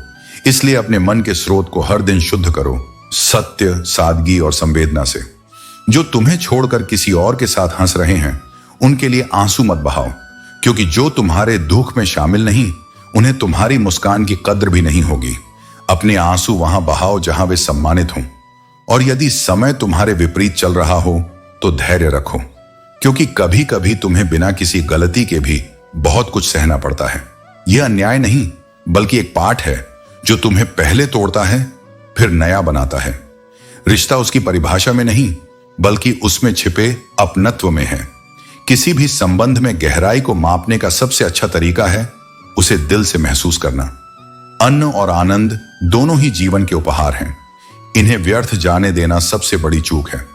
Speaker 1: इसलिए अपने मन के स्रोत को हर दिन शुद्ध करो, सत्य, सादगी और संवेदना से। जो तुम्हें छोड़कर किसी और के साथ हंस रहे हैं उनके लिए आंसू मत बहाओ, क्योंकि जो तुम्हारे दुख में शामिल नहीं उन्हें तुम्हारी मुस्कान की कद्र भी नहीं होगी। अपने आंसू वहां बहाओ जहां वे सम्मानित हों। और यदि समय तुम्हारे विपरीत चल रहा हो तो धैर्य रखो, क्योंकि कभी कभी तुम्हें बिना किसी गलती के भी बहुत कुछ सहना पड़ता है। यह अन्याय नहीं बल्कि एक पाठ है जो तुम्हें पहले तोड़ता है फिर नया बनाता है। रिश्ता उसकी परिभाषा में नहीं बल्कि उसमें छिपे अपनत्व में है। किसी भी संबंध में गहराई को मापने का सबसे अच्छा तरीका है उसे दिल से महसूस करना। अन्न और आनंद दोनों ही जीवन के उपहार हैं। इन्हें व्यर्थ जाने देना सबसे बड़ी चूक है।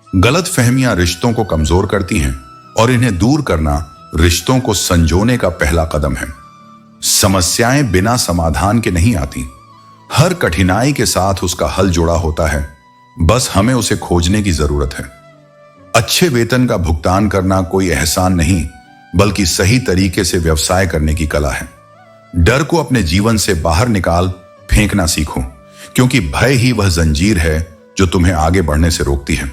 Speaker 1: गलत फहमियां रिश्तों को कमजोर करती हैं और इन्हें दूर करना रिश्तों को संजोने का पहला कदम है। समस्याएं बिना समाधान के नहीं आती। हर कठिनाई के साथ उसका हल जुड़ा होता है, बस हमें उसे खोजने की जरूरत है। अच्छे वेतन का भुगतान करना कोई एहसान नहीं बल्कि सही तरीके से व्यवसाय करने की कला है। डर को अपने जीवन से बाहर निकाल फेंकना सीखो, क्योंकि भय ही वह जंजीर है जो तुम्हें आगे बढ़ने से रोकती है।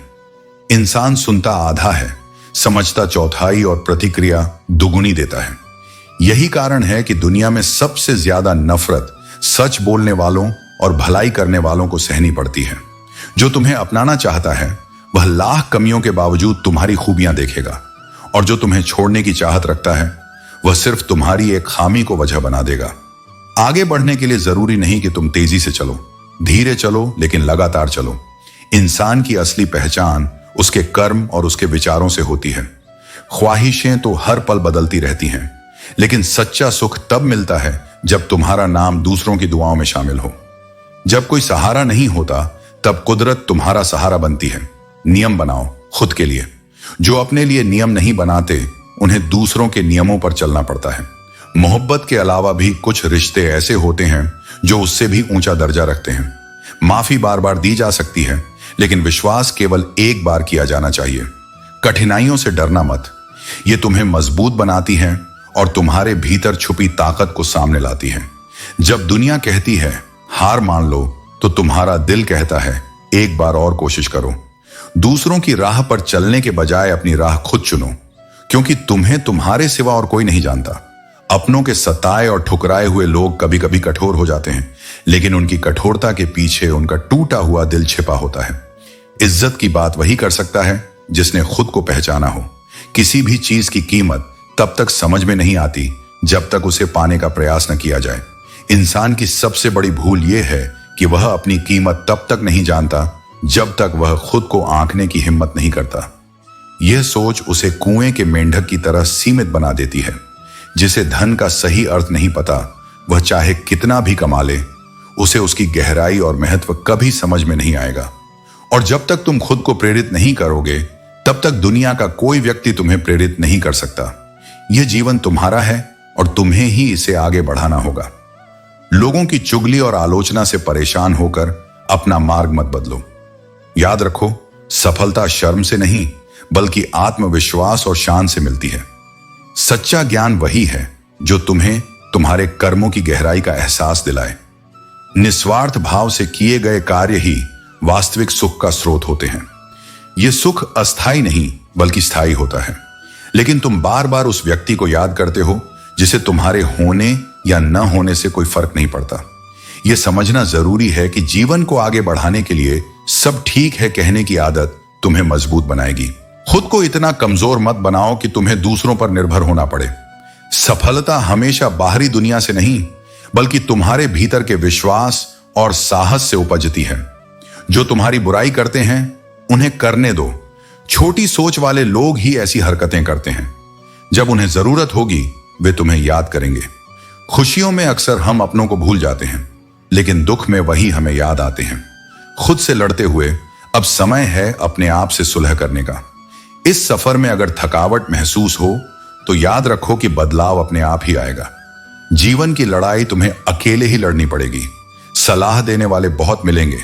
Speaker 1: इंसान सुनता आधा है, समझता चौथाई और प्रतिक्रिया दुगुनी देता है। यही कारण है कि दुनिया में सबसे ज्यादा नफरत सच बोलने वालों और भलाई करने वालों को सहनी पड़ती है। जो तुम्हें अपनाना चाहता है वह लाख कमियों के बावजूद तुम्हारी खूबियां देखेगा, और जो तुम्हें छोड़ने की चाहत रखता है वह सिर्फ तुम्हारी एक खामी को वजह बना देगा। आगे बढ़ने के लिए जरूरी नहीं कि तुम तेजी से चलो, धीरे चलो लेकिन लगातार चलो। इंसान की असली पहचान उसके कर्म और उसके विचारों से होती है। ख्वाहिशें तो हर पल बदलती रहती हैं, लेकिन सच्चा सुख तब मिलता है जब तुम्हारा नाम दूसरों की दुआओं में शामिल हो। जब कोई सहारा नहीं होता तब कुदरत तुम्हारा सहारा बनती है। नियम बनाओ खुद के लिए। जो अपने लिए नियम नहीं बनाते उन्हें दूसरों के नियमों पर चलना पड़ता है। मोहब्बत के अलावा भी कुछ रिश्ते ऐसे होते हैं जो उससे भी ऊंचा दर्जा रखते हैं। माफी बार बार दी जा सकती है, लेकिन विश्वास केवल एक बार किया जाना चाहिए। कठिनाइयों से डरना मत, ये तुम्हें मजबूत बनाती है और तुम्हारे भीतर छुपी ताकत को सामने लाती है। जब दुनिया कहती है हार मान लो, तो तुम्हारा दिल कहता है एक बार और कोशिश करो। दूसरों की राह पर चलने के बजाय अपनी राह खुद चुनो, क्योंकि तुम्हें तुम्हारे सिवा और कोई नहीं जानता। अपनों के सताए और ठुकराए हुए लोग कभी कभी कठोर हो जाते हैं, लेकिन उनकी कठोरता के पीछे उनका टूटा हुआ दिल छिपा होता है। इज्जत की बात वही कर सकता है जिसने खुद को पहचाना हो। किसी भी चीज की कीमत तब तक समझ में नहीं आती जब तक उसे पाने का प्रयास न किया जाए। इंसान की सबसे बड़ी भूल यह है कि वह अपनी कीमत तब तक नहीं जानता जब तक वह खुद को आंकने की हिम्मत नहीं करता। यह सोच उसे कुएं के मेंढक की तरह सीमित बना देती है। जिसे धन का सही अर्थ नहीं पता, वह चाहे कितना भी कमा ले, उसे उसकी गहराई और महत्व कभी समझ में नहीं आएगा। और जब तक तुम खुद को प्रेरित नहीं करोगे, तब तक दुनिया का कोई व्यक्ति तुम्हें प्रेरित नहीं कर सकता। यह जीवन तुम्हारा है और तुम्हें ही इसे आगे बढ़ाना होगा। लोगों की चुगली और आलोचना से परेशान होकर अपना मार्ग मत बदलो। याद रखो, सफलता शर्म से नहीं बल्कि आत्मविश्वास और शान से मिलती है। सच्चा ज्ञान वही है जो तुम्हें तुम्हारे कर्मों की गहराई का एहसास दिलाए। निस्वार्थ भाव से किए गए कार्य ही वास्तविक सुख का स्रोत होते हैं। यह सुख अस्थाई नहीं बल्कि स्थायी होता है। लेकिन तुम बार बार उस व्यक्ति को याद करते हो जिसे तुम्हारे होने या न होने से कोई फर्क नहीं पड़ता। यह समझना जरूरी है कि जीवन को आगे बढ़ाने के लिए सब ठीक है कहने की आदत तुम्हें मजबूत बनाएगी। खुद को इतना कमजोर मत बनाओ कि तुम्हें दूसरों पर निर्भर होना पड़े। सफलता हमेशा बाहरी दुनिया से नहीं बल्कि तुम्हारे भीतर के विश्वास और साहस से उपजती है। जो तुम्हारी बुराई करते हैं उन्हें करने दो। छोटी सोच वाले लोग ही ऐसी हरकतें करते हैं। जब उन्हें जरूरत होगी वे तुम्हें याद करेंगे। खुशियों में अक्सर हम अपनों को भूल जाते हैं, लेकिन दुख में वही हमें याद आते हैं। खुद से लड़ते हुए अब समय है अपने आप से सुलह करने का। इस सफर में अगर थकावट महसूस हो तो याद रखो कि बदलाव अपने आप ही आएगा। जीवन की लड़ाई तुम्हें अकेले ही लड़नी पड़ेगी। सलाह देने वाले बहुत मिलेंगे,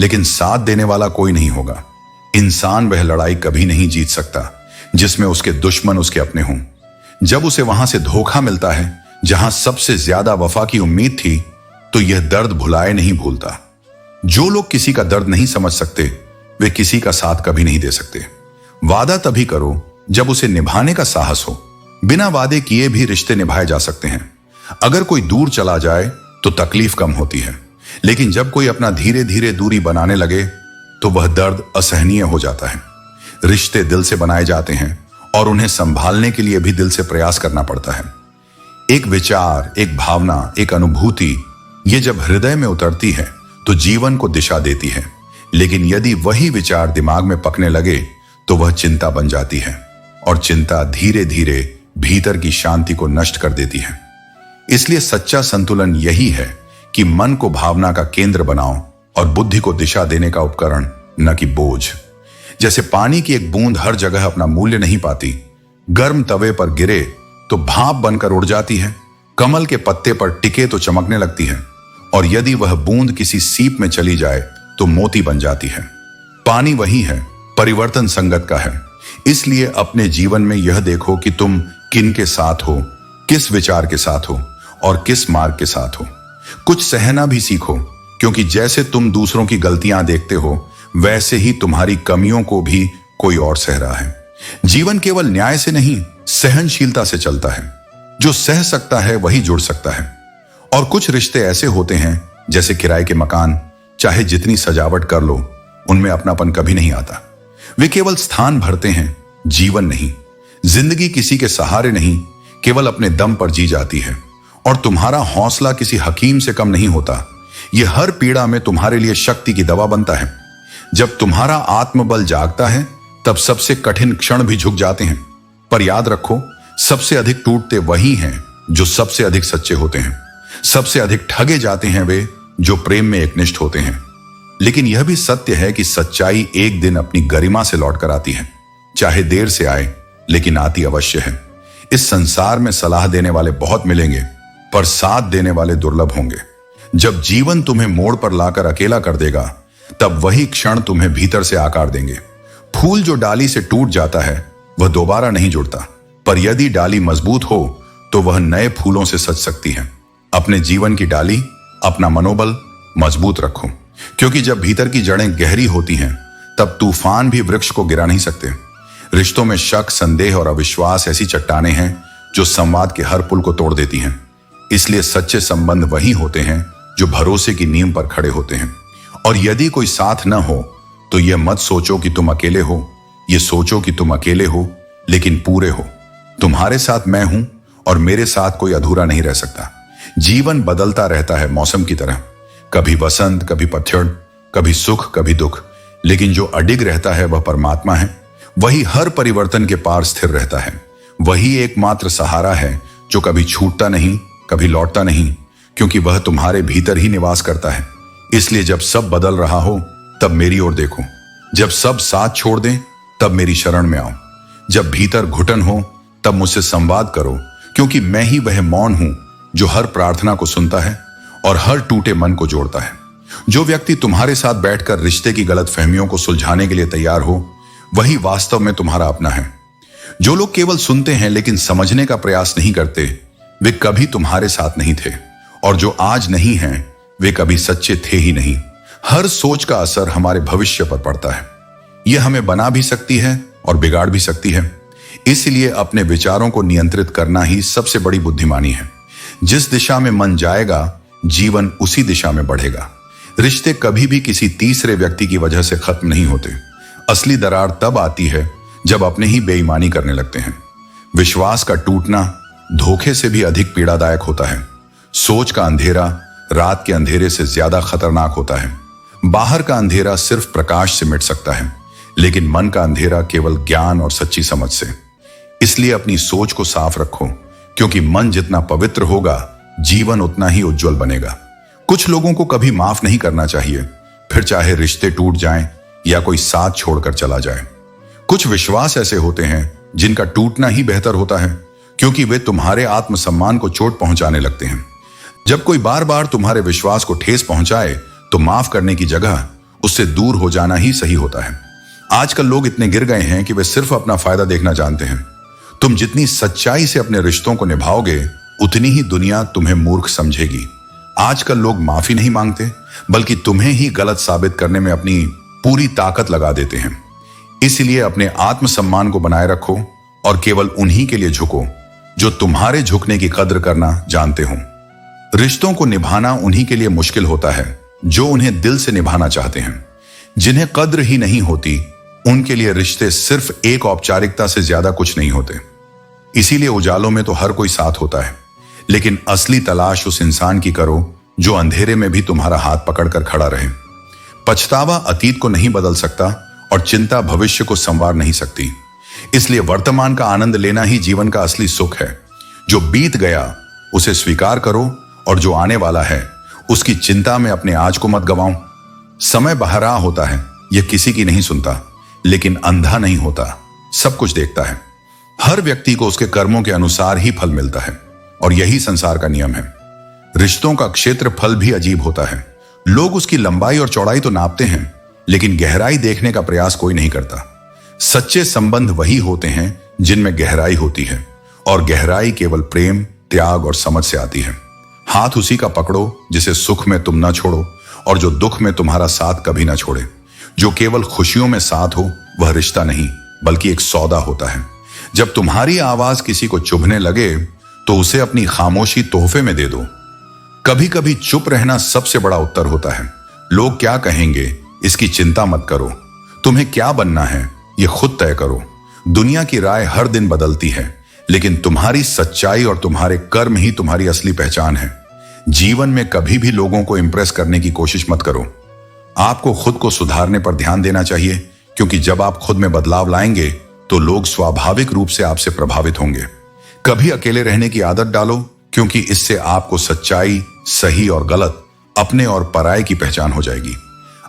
Speaker 1: लेकिन साथ देने वाला कोई नहीं होगा। इंसान वह लड़ाई कभी नहीं जीत सकता जिसमें उसके दुश्मन उसके अपने हों। जब उसे वहां से धोखा मिलता है जहां सबसे ज्यादा वफा की उम्मीद थी, तो यह दर्द भुलाए नहीं भूलता। जो लोग किसी का दर्द नहीं समझ सकते वे किसी का साथ कभी नहीं दे सकते। वादा तभी करो जब उसे निभाने का साहस हो। बिना वादे किए भी रिश्ते निभाए जा सकते हैं। अगर कोई दूर चला जाए तो तकलीफ कम होती है, लेकिन जब कोई अपना धीरे धीरे दूरी बनाने लगे तो वह दर्द असहनीय हो जाता है। रिश्ते दिल से बनाए जाते हैं और उन्हें संभालने के लिए भी दिल से प्रयास करना पड़ता है। एक विचार, एक भावना, एक अनुभूति, ये जब हृदय में उतरती है तो जीवन को दिशा देती है। लेकिन यदि वही विचार दिमाग में पकने लगे तो वह चिंता बन जाती है, और चिंता धीरे धीरे भीतर की शांति को नष्ट कर देती है। इसलिए सच्चा संतुलन यही है कि मन को भावना का केंद्र बनाओ और बुद्धि को दिशा देने का उपकरण, न कि बोझ। जैसे पानी की एक बूंद हर जगह अपना मूल्य नहीं पाती, गर्म तवे पर गिरे तो भाप बनकर उड़ जाती है, कमल के पत्ते पर टिके तो चमकने लगती है, और यदि वह बूंद किसी सीप में चली जाए तो मोती बन जाती है। पानी वही है, परिवर्तन संगत का है। इसलिए अपने जीवन में यह देखो कि तुम किन के साथ हो, किस विचार के साथ हो और किस मार्ग के साथ हो। कुछ सहना भी सीखो, क्योंकि जैसे तुम दूसरों की गलतियां देखते हो वैसे ही तुम्हारी कमियों को भी कोई और सह रहा है। जीवन केवल न्याय से नहीं, सहनशीलता से चलता है। जो सह सकता है वही जुड़ सकता है। और कुछ रिश्ते ऐसे होते हैं जैसे किराए के मकान, चाहे जितनी सजावट कर लो उनमें अपनापन कभी नहीं आता। वे केवल स्थान भरते हैं, जीवन नहीं। जिंदगी किसी के सहारे नहीं, केवल अपने दम पर जी जाती है। और तुम्हारा हौसला किसी हकीम से कम नहीं होता। यह हर पीड़ा में तुम्हारे लिए शक्ति की दवा बनता है। जब तुम्हारा आत्मबल जागता है तब सबसे कठिन क्षण भी झुक जाते हैं। पर याद रखो, सबसे अधिक टूटते वही हैं जो सबसे अधिक सच्चे होते हैं। सबसे अधिक ठगे जाते हैं वे जो प्रेम में एकनिष्ठ होते हैं। लेकिन यह भी सत्य है कि सच्चाई एक दिन अपनी गरिमा से लौट कर आती है, चाहे देर से आए लेकिन आती अवश्य है। इस संसार में सलाह देने वाले बहुत मिलेंगे, पर साथ देने वाले दुर्लभ होंगे। जब जीवन तुम्हें मोड़ पर लाकर अकेला कर देगा तब वही क्षण तुम्हें भीतर से आकार देंगे। फूल जो डाली से टूट जाता है वह दोबारा नहीं जुड़ता, पर यदि डाली मजबूत हो तो वह नए फूलों से सज सकती है। अपने जीवन की डाली, अपना मनोबल मजबूत रखो, क्योंकि जब भीतर की जड़ें गहरी होती हैं तब तूफान भी वृक्ष को गिरा नहीं सकते। रिश्तों में शक, संदेह और अविश्वास ऐसी चट्टानें हैं जो संवाद के हर पुल को तोड़ देती हैं। इसलिए सच्चे संबंध वही होते हैं जो भरोसे की नींव पर खड़े होते हैं। और यदि कोई साथ न हो तो यह मत सोचो कि तुम अकेले हो, यह सोचो कि तुम अकेले हो लेकिन पूरे हो। तुम्हारे साथ मैं हूं और मेरे साथ कोई अधूरा नहीं रह सकता। जीवन बदलता रहता है मौसम की तरह, कभी बसंत, कभी पतझड़, कभी सुख, कभी दुख, लेकिन जो अडिग रहता है वह परमात्मा है। वही हर परिवर्तन के पार स्थिर रहता है। वही एकमात्र सहारा है जो कभी छूटता नहीं, कभी लौटता नहीं, क्योंकि वह तुम्हारे भीतर ही निवास करता है। इसलिए जब सब बदल रहा हो तब मेरी ओर देखो, जब सब साथ छोड़ दें तब मेरी शरण में आओ, जब भीतर घुटन हो तब मुझसे संवाद करो, क्योंकि मैं ही वह मौन हूं जो हर प्रार्थना को सुनता है और हर टूटे मन को जोड़ता है। जो व्यक्ति तुम्हारे साथ बैठकर रिश्ते की गलतफहमियों को सुलझाने के लिए तैयार हो वही वास्तव में तुम्हारा अपना है। जो लोग केवल सुनते हैं लेकिन समझने का प्रयास नहीं करते वे कभी तुम्हारे साथ नहीं थे, और जो आज नहीं हैं वे कभी सच्चे थे ही नहीं। हर सोच का असर हमारे भविष्य पर पड़ता है। यह हमें बना भी सकती है और बिगाड़ भी सकती है। इसलिए अपने विचारों को नियंत्रित करना ही सबसे बड़ी बुद्धिमानी है। जिस दिशा में मन जाएगा जीवन उसी दिशा में बढ़ेगा। रिश्ते कभी भी किसी तीसरे व्यक्ति की वजह से खत्म नहीं होते। असली दरार तब आती है जब अपने ही बेईमानी करने लगते हैं। विश्वास का टूटना धोखे से भी अधिक पीड़ादायक होता है। सोच का अंधेरा रात के अंधेरे से ज्यादा खतरनाक होता है। बाहर का अंधेरा सिर्फ प्रकाश से मिट सकता है, लेकिन मन का अंधेरा केवल ज्ञान और सच्ची समझ से। इसलिए अपनी सोच को साफ रखो, क्योंकि मन जितना पवित्र होगा जीवन उतना ही उज्जवल बनेगा। कुछ लोगों को कभी माफ नहीं करना चाहिए, फिर चाहे रिश्ते टूट जाएं या कोई साथ छोड़कर चला जाए। कुछ विश्वास ऐसे होते हैं जिनका टूटना ही बेहतर होता है, क्योंकि वे तुम्हारे आत्मसम्मान को चोट पहुंचाने लगते हैं। जब कोई बार बार तुम्हारे विश्वास को ठेस पहुंचाए तो माफ करने की जगह उससे दूर हो जाना ही सही होता है। आजकल लोग इतने गिर गए हैं कि वे सिर्फ अपना फायदा देखना जानते हैं। तुम जितनी सच्चाई से अपने रिश्तों को निभाओगे उतनी ही दुनिया तुम्हें मूर्ख समझेगी। आजकल लोग माफी नहीं मांगते, बल्कि तुम्हें ही गलत साबित करने में अपनी पूरी ताकत लगा देते हैं। इसलिए अपने आत्मसम्मान को बनाए रखो और केवल उन्हीं के लिए झुको जो तुम्हारे झुकने की कद्र करना जानते हो। रिश्तों को निभाना उन्हीं के लिए मुश्किल होता है जो उन्हें दिल से निभाना चाहते हैं। जिन्हें कद्र ही नहीं होती, उनके लिए रिश्ते सिर्फ एक औपचारिकता से ज्यादा कुछ नहीं होते। इसीलिए उजालों में तो हर कोई साथ होता है, लेकिन असली तलाश उस इंसान की करो जो अंधेरे में भी तुम्हारा हाथ पकड़कर खड़ा रहे। पछतावा अतीत को नहीं बदल सकता और चिंता भविष्य को संवार नहीं सकती। इसलिए वर्तमान का आनंद लेना ही जीवन का असली सुख है। जो बीत गया उसे स्वीकार करो और जो आने वाला है उसकी चिंता में अपने आज को मत गवाओ। समय बहरा होता है, यह किसी की नहीं सुनता, लेकिन अंधा नहीं होता, सब कुछ देखता है। हर व्यक्ति को उसके कर्मों के अनुसार ही फल मिलता है और यही संसार का नियम है। रिश्तों का क्षेत्रफल भी अजीब होता है। लोग उसकी लंबाई और चौड़ाई तो नापते हैं, लेकिन गहराई देखने का प्रयास कोई नहीं करता। सच्चे संबंध वही होते हैं जिनमें गहराई होती है, और गहराई केवल प्रेम, त्याग और समझ से आती है। हाथ उसी का पकड़ो जिसे सुख में तुम ना छोड़ो और जो दुख में तुम्हारा साथ कभी ना छोड़े। जो केवल खुशियों में साथ हो वह रिश्ता नहीं, बल्कि एक सौदा होता है। जब तुम्हारी आवाज किसी को चुभने लगे तो उसे अपनी खामोशी तोहफे में दे दो। कभी कभी चुप रहना सबसे बड़ा उत्तर होता है। लोग क्या कहेंगे इसकी चिंता मत करो, तुम्हें क्या बनना है ये खुद तय करो। दुनिया की राय हर दिन बदलती है, लेकिन तुम्हारी सच्चाई और तुम्हारे कर्म ही तुम्हारी असली पहचान है। जीवन में कभी भी लोगों को इंप्रेस करने की कोशिश मत करो। आपको खुद को सुधारने पर ध्यान देना चाहिए, क्योंकि जब आप खुद में बदलाव लाएंगे तो लोग स्वाभाविक रूप से आपसे प्रभावित होंगे। कभी अकेले रहने की आदत डालो, क्योंकि इससे आपको सच्चाई, सही और गलत, अपने और पराये की पहचान हो जाएगी।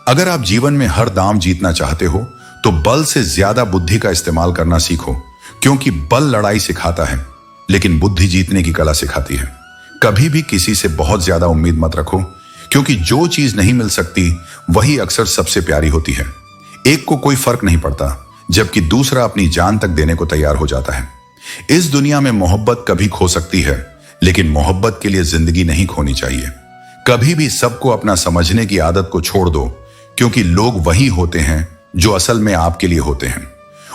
Speaker 1: अगर आप जीवन में हर दाम जीतना चाहते हो तो बल से ज्यादा बुद्धि का इस्तेमाल करना सीखो, क्योंकि बल लड़ाई सिखाता है, लेकिन बुद्धि जीतने की कला सिखाती है। कभी भी किसी से बहुत ज्यादा उम्मीद मत रखो, क्योंकि जो चीज नहीं मिल सकती वही अक्सर सबसे प्यारी होती है। एक को कोई फर्क नहीं पड़ता, जबकि दूसरा अपनी जान तक देने को तैयार हो जाता है। इस दुनिया में मोहब्बत कभी खो सकती है, लेकिन मोहब्बत के लिए जिंदगी नहीं खोनी चाहिए। कभी भी सबको अपना समझने की आदत को छोड़ दो, क्योंकि लोग वही होते हैं जो असल में आपके लिए होते हैं।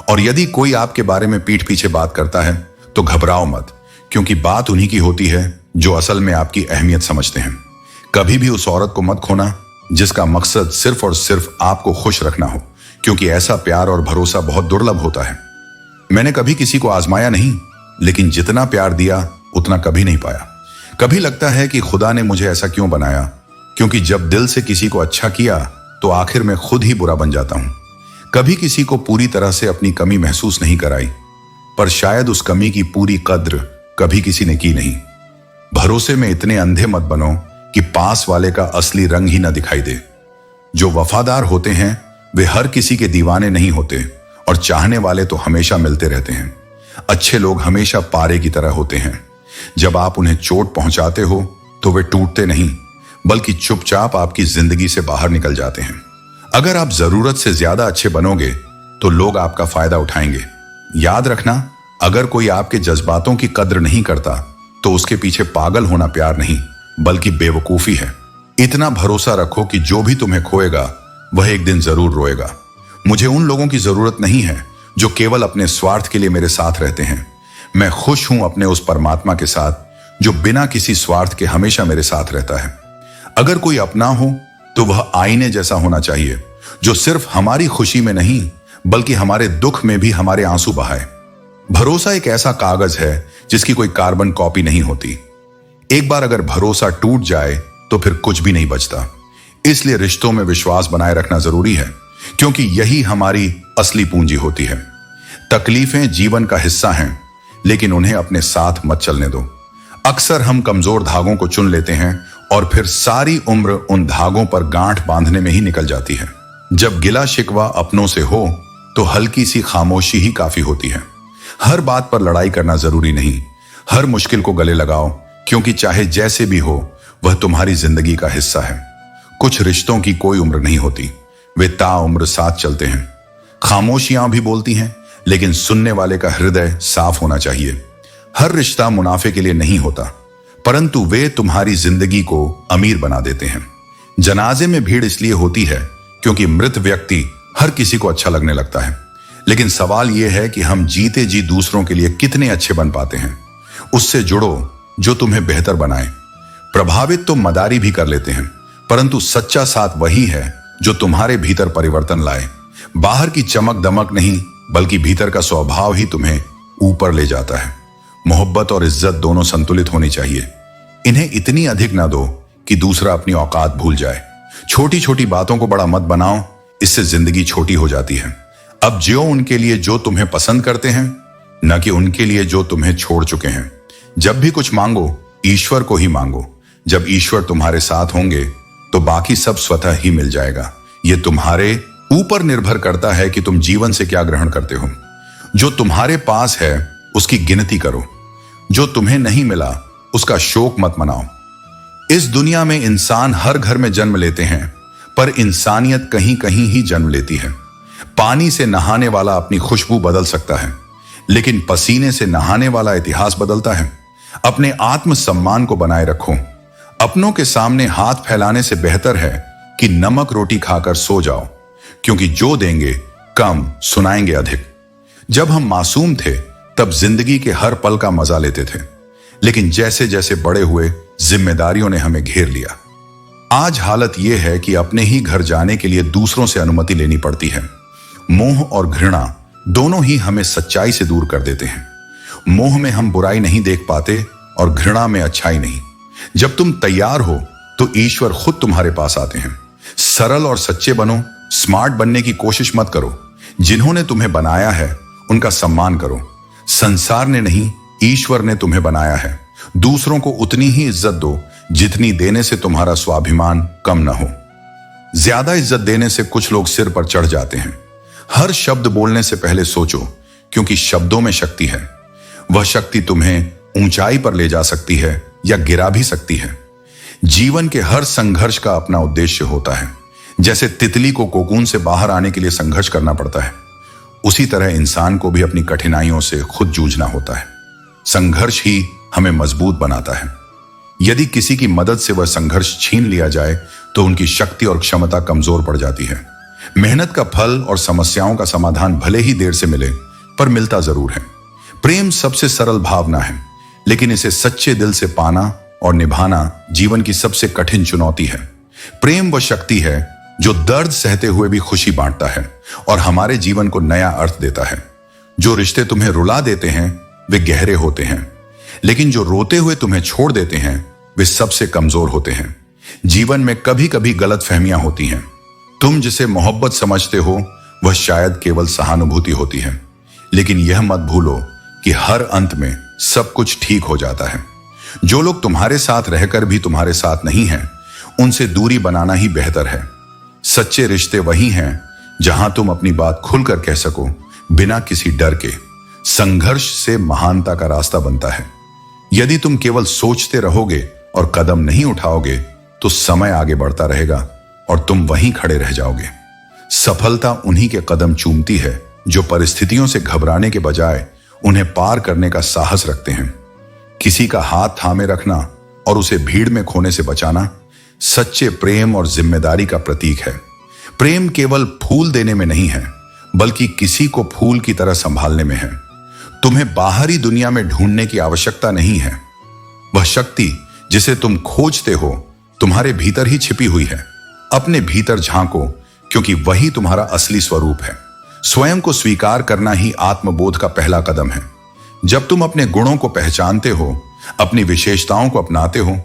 Speaker 1: और यदि कोई आपके बारे में पीठ पीछे बात करता है तो घबराओ मत, क्योंकि बात उन्हीं की होती है जो असल में आपकी अहमियत समझते हैं। कभी भी उस औरत को मत खोना जिसका मकसद सिर्फ और सिर्फ आपको खुश रखना हो, क्योंकि ऐसा प्यार और भरोसा बहुत दुर्लभ होता है। मैंने कभी किसी को आजमाया नहीं, लेकिन जितना प्यार दिया उतना कभी नहीं पाया। कभी लगता है कि खुदा ने मुझे ऐसा क्यों बनाया, क्योंकि जब दिल से किसी को अच्छा किया तो आखिर में खुद ही बुरा बन जाता हूं। कभी किसी को पूरी तरह से अपनी कमी महसूस नहीं कराई, पर शायद उस कमी की पूरी कद्र कभी किसी ने की नहीं। भरोसे में इतने अंधे मत बनो कि पास वाले का असली रंग ही ना दिखाई दे। जो वफादार होते हैं वे हर किसी के दीवाने नहीं होते, और चाहने वाले तो हमेशा मिलते रहते हैं। अच्छे लोग हमेशा पारे की तरह होते हैं। जब आप उन्हें चोट पहुंचाते हो तो वे टूटते नहीं, बल्कि चुपचाप आपकी जिंदगी से बाहर निकल जाते हैं। अगर आप जरूरत से ज्यादा अच्छे बनोगे तो लोग आपका फायदा उठाएंगे। याद रखना, अगर कोई आपके जज्बातों की कद्र नहीं करता तो उसके पीछे पागल होना प्यार नहीं, बल्कि बेवकूफी है। इतना भरोसा रखो कि जो भी तुम्हें खोएगा वह एक दिन जरूर रोएगा। मुझे उन लोगों की जरूरत नहीं है जो केवल अपने स्वार्थ के लिए मेरे साथ रहते हैं। मैं खुश हूं अपने उस परमात्मा के साथ जो बिना किसी स्वार्थ के हमेशा मेरे साथ रहता है। अगर कोई अपना हो तो वह आईने जैसा होना चाहिए, जो सिर्फ हमारी खुशी में नहीं बल्कि हमारे दुख में भी हमारे आंसू बहाए। भरोसा एक ऐसा कागज है जिसकी कोई कार्बन कॉपी नहीं होती। एक बार अगर भरोसा टूट जाए तो फिर कुछ भी नहीं बचता। इसलिए रिश्तों में विश्वास बनाए रखना जरूरी है, क्योंकि यही हमारी असली पूंजी होती है। तकलीफें जीवन का हिस्सा हैं, लेकिन उन्हें अपने साथ मत चलने दो। अक्सर हम कमजोर धागों को चुन लेते हैं और फिर सारी उम्र उन धागों पर गांठ बांधने में ही निकल जाती है। जब गिला शिकवा अपनों से हो तो हल्की सी खामोशी ही काफी होती है। हर बात पर लड़ाई करना जरूरी नहीं। हर मुश्किल को गले लगाओ, क्योंकि चाहे जैसे भी हो वह तुम्हारी जिंदगी का हिस्सा है। कुछ रिश्तों की कोई उम्र नहीं होती, वे ताउम्र साथ चलते हैं। खामोशियां भी बोलती हैं, लेकिन सुनने वाले का हृदय साफ होना चाहिए। हर रिश्ता मुनाफे के लिए नहीं होता, परंतु वे तुम्हारी जिंदगी को अमीर बना देते हैं। जनाजे में भीड़ इसलिए होती है क्योंकि मृत व्यक्ति हर किसी को अच्छा लगने लगता है, लेकिन सवाल यह है कि हम जीते जी दूसरों के लिए कितने अच्छे बन पाते हैं। उससे जुड़ो जो तुम्हें बेहतर बनाए। प्रभावित तो मदारी भी कर लेते हैं, परंतु सच्चा साथ वही है जो तुम्हारे भीतर परिवर्तन लाए। बाहर की चमक दमक नहीं, बल्कि भीतर का स्वभाव ही तुम्हें ऊपर ले जाता है। मोहब्बत और इज्जत दोनों संतुलित होनी चाहिए। इन्हें इतनी अधिक ना दो कि दूसरा अपनी औकात भूल जाए। छोटी छोटी बातों को बड़ा मत बनाओ, इससे जिंदगी छोटी हो जाती है। अब जियो उनके लिए जो तुम्हें पसंद करते हैं, न कि उनके लिए जो तुम्हें छोड़ चुके हैं। जब भी कुछ मांगो, ईश्वर को ही मांगो। जब ईश्वर तुम्हारे साथ होंगे तो बाकी सब स्वतः ही मिल जाएगा। यह तुम्हारे ऊपर निर्भर करता है कि तुम जीवन से क्या ग्रहण करते हो। जो तुम्हारे पास है उसकी गिनती करो, जो तुम्हें नहीं मिला उसका शोक मत मनाओ। इस दुनिया में इंसान हर घर में जन्म लेते हैं, पर इंसानियत कहीं कहीं ही जन्म लेती है। पानी से नहाने वाला अपनी खुशबू बदल सकता है, लेकिन पसीने से नहाने वाला इतिहास बदलता है। अपने आत्म सम्मान को बनाए रखो। अपनों के सामने हाथ फैलाने से बेहतर है कि नमक रोटी खाकर सो जाओ, क्योंकि जो देंगे कम, सुनाएंगे अधिक। जब हम मासूम थे तब जिंदगी के हर पल का मजा लेते थे, लेकिन जैसे जैसे बड़े हुए जिम्मेदारियों ने हमें घेर लिया। आज हालत यह है कि अपने ही घर जाने के लिए दूसरों से अनुमति लेनी पड़ती है। मोह और घृणा दोनों ही हमें सच्चाई से दूर कर देते हैं। मोह में हम बुराई नहीं देख पाते और घृणा में अच्छाई नहीं। जब तुम तैयार हो तो ईश्वर खुद तुम्हारे पास आते हैं। सरल और सच्चे बनो। स्मार्ट बनने की कोशिश मत करो। जिन्होंने तुम्हें बनाया है उनका सम्मान करो। संसार ने नहीं, ईश्वर ने तुम्हें बनाया है। दूसरों को उतनी ही इज्जत दो जितनी देने से तुम्हारा स्वाभिमान कम न हो। ज्यादा इज्जत देने से कुछ लोग सिर पर चढ़ जाते हैं। हर शब्द बोलने से पहले सोचो, क्योंकि शब्दों में शक्ति है। वह शक्ति तुम्हें ऊंचाई पर ले जा सकती है या गिरा भी सकती है। जीवन के हर संघर्ष का अपना उद्देश्य होता है। जैसे तितली को कोकून से बाहर आने के लिए संघर्ष करना पड़ता है, उसी तरह इंसान को भी अपनी कठिनाइयों से खुद जूझना होता है। संघर्ष ही हमें मजबूत बनाता है। यदि किसी की मदद से वह संघर्ष छीन लिया जाए तो उनकी शक्ति और क्षमता कमजोर पड़ जाती है। मेहनत का फल और समस्याओं का समाधान भले ही देर से मिले, पर मिलता जरूर है। प्रेम सबसे सरल भावना है, लेकिन इसे सच्चे दिल से पाना और निभाना जीवन की सबसे कठिन चुनौती है। प्रेम वह शक्ति है जो दर्द सहते हुए भी खुशी बांटता है और हमारे जीवन को नया अर्थ देता है। जो रिश्ते तुम्हें रुला देते हैं वे गहरे होते हैं, लेकिन जो रोते हुए तुम्हें छोड़ देते हैं वे सबसे कमजोर होते हैं। जीवन में कभी कभी गलतफहमियां होती हैं। तुम जिसे मोहब्बत समझते हो वह शायद केवल सहानुभूति होती है, लेकिन यह मत भूलो कि हर अंत में सब कुछ ठीक हो जाता है। जो लोग तुम्हारे साथ रहकर भी तुम्हारे साथ नहीं हैं, उनसे दूरी बनाना ही बेहतर है। सच्चे रिश्ते वही हैं जहां तुम अपनी बात खुलकर कह सको, बिना किसी डर के। संघर्ष से महानता का रास्ता बनता है। यदि तुम केवल सोचते रहोगे और कदम नहीं उठाओगे तो समय आगे बढ़ता रहेगा और तुम वहीं खड़े रह जाओगे। सफलता उन्हीं के कदम चूमती है जो परिस्थितियों से घबराने के बजाय उन्हें पार करने का साहस रखते हैं। किसी का हाथ थामे रखना और उसे भीड़ में खोने से बचाना सच्चे प्रेम और जिम्मेदारी का प्रतीक है। प्रेम केवल फूल देने में नहीं है, बल्कि किसी को फूल की तरह संभालने में है। तुम्हें बाहरी दुनिया में ढूंढने की आवश्यकता नहीं है। वह शक्ति जिसे तुम खोजते हो तुम्हारे भीतर ही छिपी हुई है। अपने भीतर झांको, क्योंकि वही तुम्हारा असली स्वरूप है। स्वयं को स्वीकार करना ही आत्मबोध का पहला कदम है। जब तुम अपने गुणों को पहचानते हो, अपनी विशेषताओं को अपनाते हो,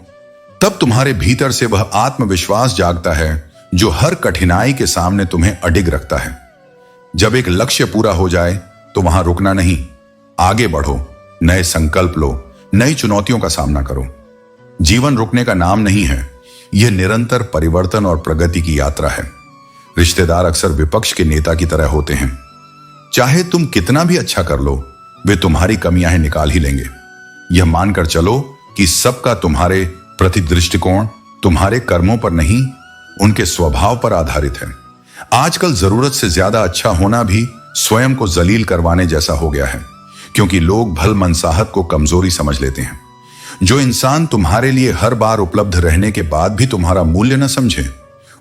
Speaker 1: तब तुम्हारे भीतर से वह आत्मविश्वास जागता है जो हर कठिनाई के सामने तुम्हें अडिग रखता है। जब एक लक्ष्य पूरा हो जाए तो वहां रुकना नहीं, आगे बढ़ो, नए संकल्प लो, नई चुनौतियों का सामना करो। जीवन रुकने का नाम नहीं है, यह निरंतर परिवर्तन और प्रगति की यात्रा है। रिश्तेदार अक्सर विपक्ष के नेता की तरह होते हैं। चाहे तुम कितना भी अच्छा कर लो, वे तुम्हारी कमियां निकाल ही लेंगे। यह मानकर चलो कि सबका तुम्हारे प्रति दृष्टिकोण तुम्हारे कर्मों पर नहीं, उनके स्वभाव पर आधारित है। आजकल जरूरत से ज्यादा अच्छा होना भी स्वयं को जलील करवाने जैसा हो गया है, क्योंकि लोग भल मनसाहत को कमजोरी समझ लेते हैं। जो इंसान तुम्हारे लिए हर बार उपलब्ध रहने के बाद भी तुम्हारा मूल्य न समझे,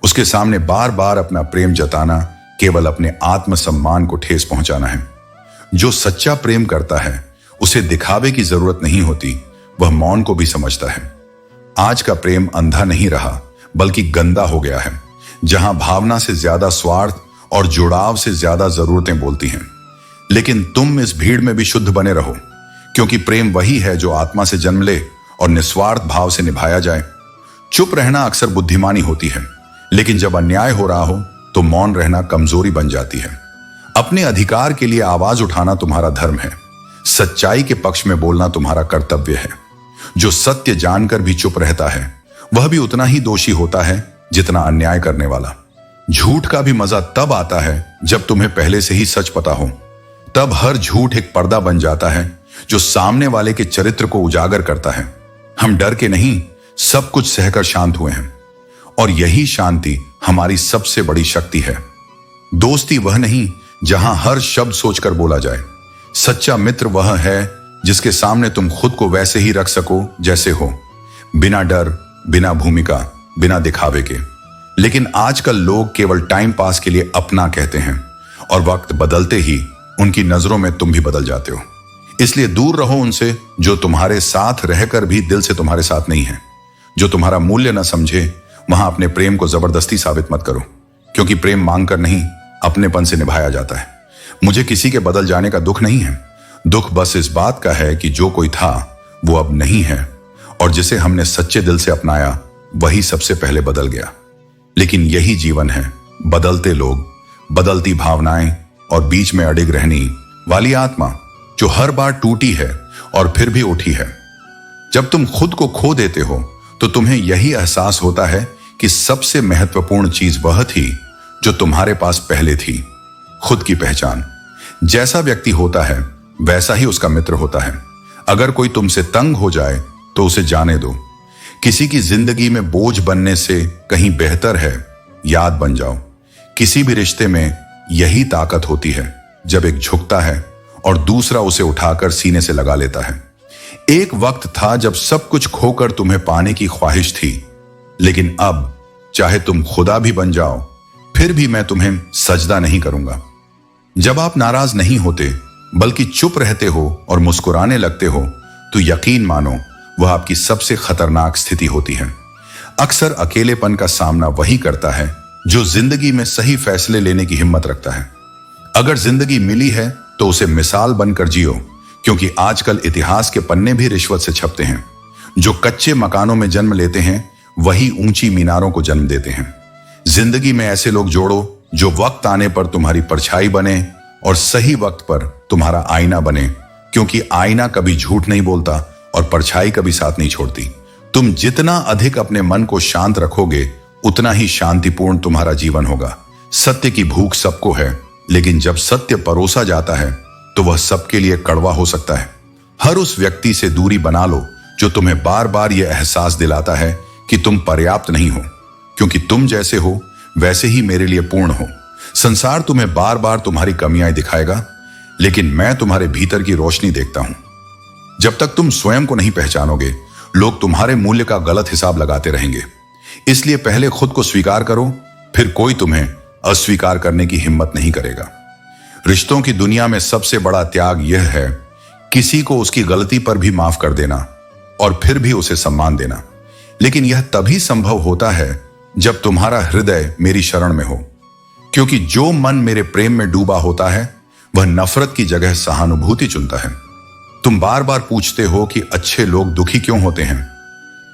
Speaker 1: उसके सामने बार बार अपना प्रेम जताना केवल अपने आत्मसम्मान को ठेस पहुंचाना है। जो सच्चा प्रेम करता है उसे दिखावे की जरूरत नहीं होती, वह मौन को भी समझता है। आज का प्रेम अंधा नहीं रहा बल्कि गंदा हो गया है, जहां भावना से ज्यादा स्वार्थ और जुड़ाव से ज्यादा जरूरतें बोलती हैं। लेकिन तुम इस भीड़ में भी शुद्ध बने रहो, क्योंकि प्रेम वही है जो आत्मा से जन्म ले और निस्वार्थ भाव से निभाया जाए। चुप रहना अक्सर बुद्धिमानी होती है, लेकिन जब अन्याय हो रहा हो तो मौन रहना कमजोरी बन जाती है। अपने अधिकार के लिए आवाज उठाना तुम्हारा धर्म है, सच्चाई के पक्ष में बोलना तुम्हारा कर्तव्य है। जो सत्य जानकर भी चुप रहता है वह भी उतना ही दोषी होता है जितना अन्याय करने वाला। झूठ का भी मजा तब आता है जब तुम्हें पहले से ही सच पता हो। तब हर झूठ एक पर्दा बन जाता है जो सामने वाले के चरित्र को उजागर करता है। हम डर के नहीं, सब कुछ सहकर शांत हुए हैं, और यही शांति हमारी सबसे बड़ी शक्ति है। दोस्ती वह नहीं जहां हर शब्द सोचकर बोला जाए। सच्चा मित्र वह है जिसके सामने तुम खुद को वैसे ही रख सको जैसे हो, बिना डर, बिना भूमिका, बिना दिखावे के। लेकिन आजकल लोग केवल टाइम पास के लिए अपना कहते हैं, और वक्त बदलते ही उनकी नजरों में तुम भी बदल जाते हो। इसलिए दूर रहो उनसे जो तुम्हारे साथ रहकर भी दिल से तुम्हारे साथ नहीं है। जो तुम्हारा मूल्य न समझे वहां अपने प्रेम को जबरदस्ती साबित मत करो, क्योंकि प्रेम मांगकर नहीं, अपनेपन से निभाया जाता है। मुझे किसी के बदल जाने का दुख नहीं है, दुख बस इस बात का है कि जो कोई था वो अब नहीं है, और जिसे हमने सच्चे दिल से अपनाया वही सबसे पहले बदल गया। लेकिन यही जीवन है, बदलते लोग, बदलती भावनाएं और बीच में अडिग रहने वाली आत्मा जो हर बार टूटी है और फिर भी उठी है। जब तुम खुद को खो देते हो तो तुम्हें यही एहसास होता है कि सबसे महत्वपूर्ण चीज वह थी जो तुम्हारे पास पहले थी, खुद की पहचान। जैसा व्यक्ति होता है वैसा ही उसका मित्र होता है। अगर कोई तुमसे तंग हो जाए तो उसे जाने दो। किसी की जिंदगी में बोझ बनने से कहीं बेहतर है याद बन जाओ। किसी भी रिश्ते में यही ताकत होती है जब एक झुकता है और दूसरा उसे उठाकर सीने से लगा लेता है। एक वक्त था जब सब कुछ खोकर तुम्हें पाने की ख्वाहिश थी, लेकिन अब चाहे तुम खुदा भी बन जाओ फिर भी मैं तुम्हें सजदा नहीं करूंगा। जब आप नाराज नहीं होते बल्कि चुप रहते हो और मुस्कुराने लगते हो तो यकीन मानो वह आपकी सबसे खतरनाक स्थिति होती है। अक्सर अकेलेपन का सामना वही करता है जो जिंदगी में सही फैसले लेने की हिम्मत रखता है। अगर जिंदगी मिली है तो उसे मिसाल बनकर जियो, क्योंकि आजकल इतिहास के पन्ने भी रिश्वत से छपते हैं। जो कच्चे मकानों में जन्म लेते हैं वही ऊंची मीनारों को जन्म देते हैं। जिंदगी में ऐसे लोग जोड़ो जो वक्त आने पर तुम्हारी परछाई बने और सही वक्त पर तुम्हारा आईना बने, क्योंकि आईना कभी झूठ नहीं बोलता और परछाई कभी साथ नहीं छोड़ती। तुम जितना अधिक अपने मन को शांत रखोगे उतना ही शांतिपूर्ण तुम्हारा जीवन होगा। सत्य की भूख सबको है, लेकिन जब सत्य परोसा जाता है तो वह सबके लिए कड़वा हो सकता है। हर उस व्यक्ति से दूरी बना लो जो तुम्हें बार बार यह एहसास दिलाता है कि तुम पर्याप्त नहीं हो, क्योंकि तुम जैसे हो वैसे ही मेरे लिए पूर्ण हो। संसार तुम्हें बार बार तुम्हारी कमियां दिखाएगा, लेकिन मैं तुम्हारे भीतर की रोशनी देखता हूं। जब तक तुम स्वयं को नहीं पहचानोगे लोग तुम्हारे मूल्य का गलत हिसाब लगाते रहेंगे। इसलिए पहले खुद को स्वीकार करो, फिर कोई तुम्हें अस्वीकार करने की हिम्मत नहीं करेगा। रिश्तों की दुनिया में सबसे बड़ा त्याग यह है किसी को उसकी गलती पर भी माफ कर देना और फिर भी उसे सम्मान देना। लेकिन यह तभी संभव होता है जब तुम्हारा हृदय मेरी शरण में हो, क्योंकि जो मन मेरे प्रेम में डूबा होता है वह नफरत की जगह सहानुभूति चुनता है। तुम बार बार पूछते हो कि अच्छे लोग दुखी क्यों होते हैं,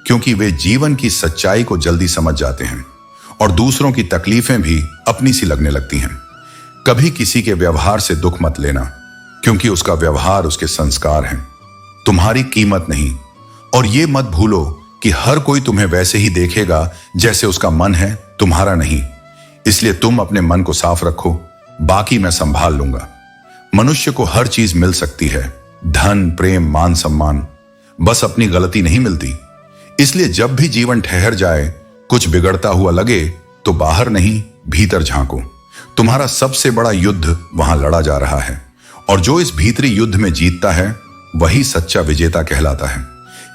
Speaker 1: क्योंकि वे जीवन की सच्चाई को जल्दी समझ जाते हैं और दूसरों की तकलीफें भी अपनी सी लगने लगती हैं। कभी किसी के व्यवहार से दुख मत लेना, क्योंकि उसका व्यवहार उसके संस्कार हैं, तुम्हारी कीमत नहीं। और ये मत भूलो कि हर कोई तुम्हें वैसे ही देखेगा जैसे उसका मन है, तुम्हारा नहीं। इसलिए तुम अपने मन को साफ रखो, बाकी मैं संभाल लूंगा। मनुष्य को हर चीज मिल सकती है, धन, प्रेम, मान, सम्मान, बस अपनी गलती नहीं मिलती। इसलिए जब भी जीवन ठहर जाए, कुछ बिगड़ता हुआ लगे तो बाहर नहीं भीतर झांको। तुम्हारा सबसे बड़ा युद्ध वहां लड़ा जा रहा है, और जो इस भीतरी युद्ध में जीतता है वही सच्चा विजेता कहलाता है।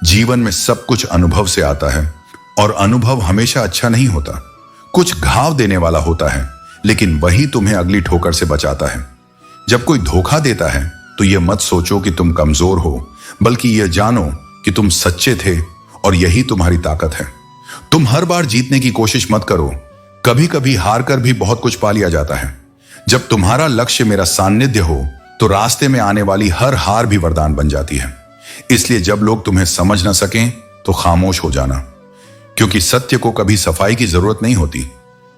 Speaker 1: जीवन में सब कुछ अनुभव से आता है और अनुभव हमेशा अच्छा नहीं होता। कुछ घाव देने वाला होता है, लेकिन वही तुम्हें अगली ठोकर से बचाता है। जब कोई धोखा देता है तो यह मत सोचो कि तुम कमजोर हो, बल्कि यह जानो कि तुम सच्चे थे और यही तुम्हारी ताकत है। तुम हर बार जीतने की कोशिश मत करो, कभी कभी हार कर भी बहुत कुछ पा लिया जाता है। जब तुम्हारा लक्ष्य मेरा सान्निध्य हो तो रास्ते में आने वाली हर हार भी वरदान बन जाती है। इसलिए जब लोग तुम्हें समझ ना सकें तो खामोश हो जाना, क्योंकि सत्य को कभी सफाई की जरूरत नहीं होती।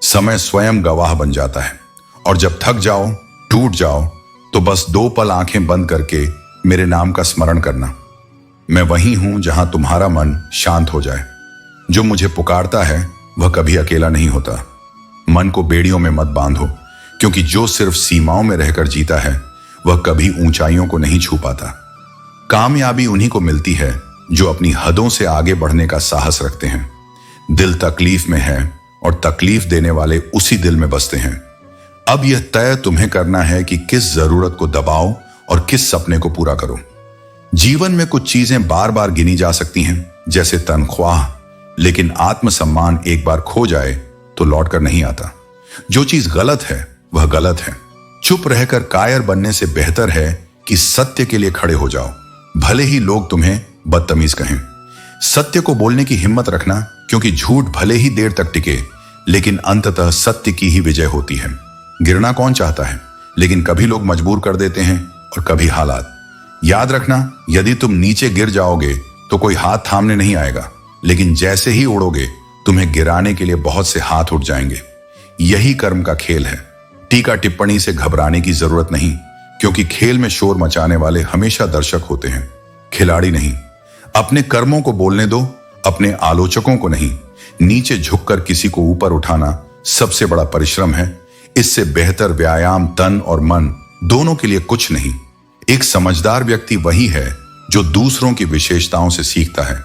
Speaker 1: समय स्वयं गवाह बन जाता है। और जब थक जाओ, टूट जाओ, तो बस 2 पल आंखें बंद करके मेरे नाम का स्मरण करना। मैं वही हूं जहां तुम्हारा मन शांत हो जाए। जो मुझे पुकारता है वह कभी अकेला नहीं होता। मन को बेड़ियों में मत बांधो, क्योंकि जो सिर्फ सीमाओं में रहकर जीता है वह कभी ऊंचाइयों को नहीं छू पाता। कामयाबी उन्हीं को मिलती है जो अपनी हदों से आगे बढ़ने का साहस रखते हैं। दिल तकलीफ में है और तकलीफ देने वाले उसी दिल में बसते हैं। अब यह तय तुम्हें करना है कि किस जरूरत को दबाओ और किस सपने को पूरा करो। जीवन में कुछ चीजें बार बार गिनी जा सकती हैं, जैसे तनख्वाह, लेकिन आत्मसम्मान एक बार खो जाए तो लौट कर नहीं आता। जो चीज गलत है वह गलत है। चुप रहकर कायर बनने से बेहतर है कि सत्य के लिए खड़े हो जाओ, भले ही लोग तुम्हें बदतमीज कहें। सत्य को बोलने की हिम्मत रखना, क्योंकि झूठ भले ही देर तक टिके, लेकिन अंततः सत्य की ही विजय होती है। गिरना कौन चाहता है, लेकिन कभी लोग मजबूर कर देते हैं और कभी हालात। याद रखना, यदि तुम नीचे गिर जाओगे तो कोई हाथ थामने नहीं आएगा, लेकिन जैसे ही उड़ोगे तुम्हें गिराने के लिए बहुत से हाथ उठ जाएंगे। यही कर्म का खेल है। टीका टिप्पणी से घबराने की जरूरत नहीं, क्योंकि खेल में शोर मचाने वाले हमेशा दर्शक होते हैं, खिलाड़ी नहीं। अपने कर्मों को बोलने दो, अपने आलोचकों को नहीं। नीचे झुककर किसी को ऊपर उठाना सबसे बड़ा परिश्रम है। इससे बेहतर व्यायाम तन और मन दोनों के लिए कुछ नहीं। एक समझदार व्यक्ति वही है जो दूसरों की विशेषताओं से सीखता है,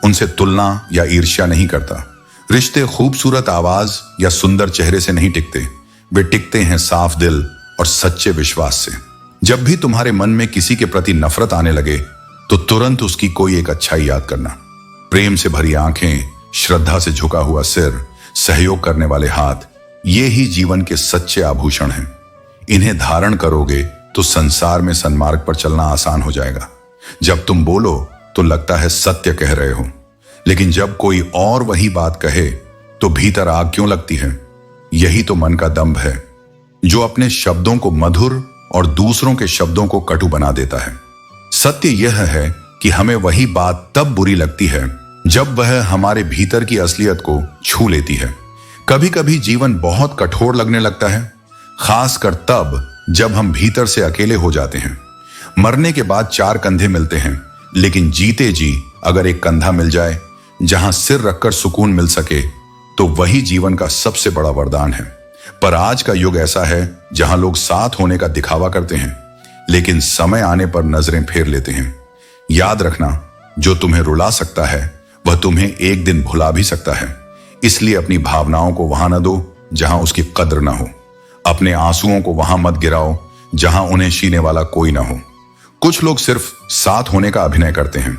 Speaker 1: उनसे तुलना या ईर्ष्या नहीं करता। रिश्ते खूबसूरत आवाज या सुंदर चेहरे से नहीं टिकते, वे टिकते हैं साफ दिल और सच्चे विश्वास से। जब भी तुम्हारे मन में किसी के प्रति नफरत आने लगे तो तुरंत उसकी कोई एक अच्छाई याद करना। प्रेम से भरी आंखें, श्रद्धा से झुका हुआ सिर, सहयोग करने वाले हाथ, ये ही जीवन के सच्चे आभूषण हैं। इन्हें धारण करोगे तो संसार में सन्मार्ग पर चलना आसान हो जाएगा। जब तुम बोलो तो लगता है सत्य कह रहे हो, लेकिन जब कोई और वही बात कहे तो भीतर आग क्यों लगती है? यही तो मन का दंभ है, जो अपने शब्दों को मधुर और दूसरों के शब्दों को कटु बना देता है। सत्य यह है कि हमें वही बात तब बुरी लगती है जब वह हमारे भीतर की असलियत को छू लेती है। कभी कभी जीवन बहुत कठोर लगने लगता है, खासकर तब जब हम भीतर से अकेले हो जाते हैं। मरने के बाद 4 कंधे मिलते हैं, लेकिन जीते जी अगर एक कंधा मिल जाए जहां सिर रखकर सुकून मिल सके तो वही जीवन का सबसे बड़ा वरदान है। पर आज का युग ऐसा है जहां लोग साथ होने का दिखावा करते हैं, लेकिन समय आने पर नजरें फेर लेते हैं। याद रखना, जो तुम्हें रुला सकता है वह तुम्हें एक दिन भुला भी सकता है। इसलिए अपनी भावनाओं को वहां न दो जहां उसकी कद्र ना हो। अपने आंसुओं को वहां मत गिराओ जहां उन्हें छीने वाला कोई ना हो। कुछ लोग सिर्फ साथ होने का अभिनय करते हैं,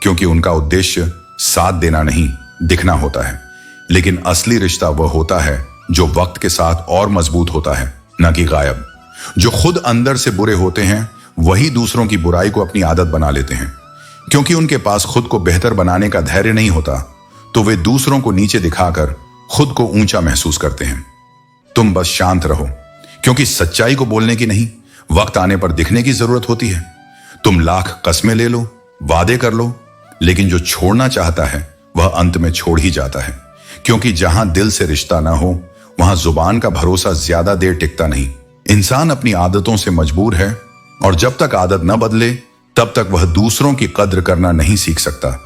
Speaker 1: क्योंकि उनका उद्देश्य साथ देना नहीं, दिखना होता है। लेकिन असली रिश्ता वह होता है जो वक्त के साथ और मजबूत होता है, न कि गायब। जो खुद अंदर से बुरे होते हैं वही दूसरों की बुराई को अपनी आदत बना लेते हैं। क्योंकि उनके पास खुद को बेहतर बनाने का धैर्य नहीं होता, तो वे दूसरों को नीचे दिखाकर खुद को ऊंचा महसूस करते हैं। तुम बस शांत रहो, क्योंकि सच्चाई को बोलने की नहीं, वक्त आने पर दिखने की जरूरत होती है। तुम लाख कस्में ले लो, वादे कर लो, लेकिन जो छोड़ना चाहता है वह अंत में छोड़ ही जाता है। क्योंकि जहां दिल से रिश्ता ना हो वहां जुबान का भरोसा ज्यादा देर टिकता नहीं। इंसान अपनी आदतों से मजबूर है, और जब तक आदत न बदले तब तक वह दूसरों की कद्र करना नहीं सीख सकता।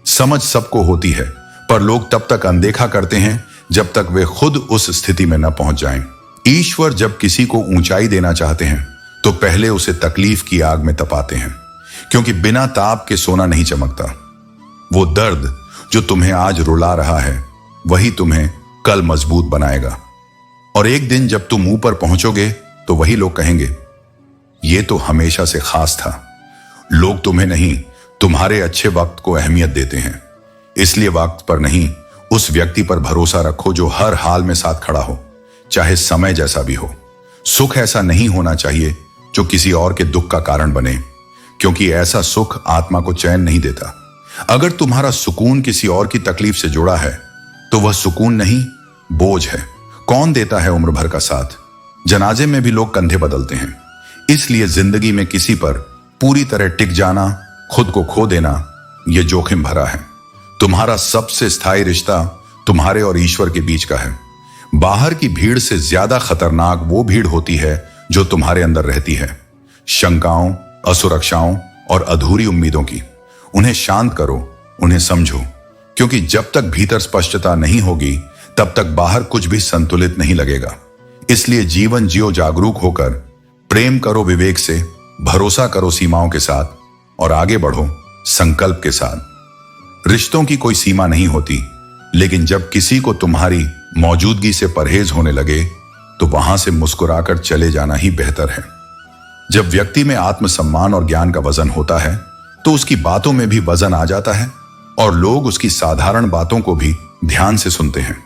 Speaker 1: समझ सबको होती है, पर लोग तब तक अनदेखा करते हैं जब तक वे खुद उस स्थिति में न पहुंच जाएं। ईश्वर जब किसी को ऊंचाई देना चाहते हैं तो पहले उसे तकलीफ की आग में तपाते हैं, क्योंकि बिना ताप के सोना नहीं चमकता। वो दर्द जो तुम्हें आज रुला रहा है वही तुम्हें कल मजबूत बनाएगा। और एक दिन जब तुम ऊपर पहुंचोगे तो वही लोग कहेंगे, ये तो हमेशा से खास था। लोग तुम्हें नहीं, तुम्हारे अच्छे वक्त को अहमियत देते हैं। इसलिए वक्त पर नहीं, उस व्यक्ति पर भरोसा रखो जो हर हाल में साथ खड़ा हो, चाहे समय जैसा भी हो। सुख ऐसा नहीं होना चाहिए जो किसी और के दुख का कारण बने, क्योंकि ऐसा सुख आत्मा को चैन नहीं देता। अगर तुम्हारा सुकून किसी और की तकलीफ से जुड़ा है तो वह सुकून नहीं, बोझ है। कौन देता है उम्र भर का साथ? जनाजे में भी लोग कंधे बदलते हैं। इसलिए जिंदगी में किसी पर पूरी तरह टिक जाना, खुद को खो देना, यह जोखिम भरा है। तुम्हारा सबसे स्थायी रिश्ता तुम्हारे और ईश्वर के बीच का है। बाहर की भीड़ से ज्यादा खतरनाक वो भीड़ होती है जो तुम्हारे अंदर रहती है, शंकाओं, असुरक्षाओं और अधूरी उम्मीदों की। उन्हें शांत करो, उन्हें समझो, क्योंकि जब तक भीतर स्पष्टता नहीं होगी तब तक बाहर कुछ भी संतुलित नहीं लगेगा। इसलिए जीवन जियो जागरूक होकर, प्रेम करो विवेक से, भरोसा करो सीमाओं के साथ और आगे बढ़ो संकल्प के साथ। रिश्तों की कोई सीमा नहीं होती, लेकिन जब किसी को तुम्हारी मौजूदगी से परहेज होने लगे तो वहां से मुस्कुराकर चले जाना ही बेहतर है। जब व्यक्ति में आत्मसम्मान और ज्ञान का वजन होता है तो उसकी बातों में भी वजन आ जाता है और लोग उसकी साधारण बातों को भी ध्यान से सुनते हैं।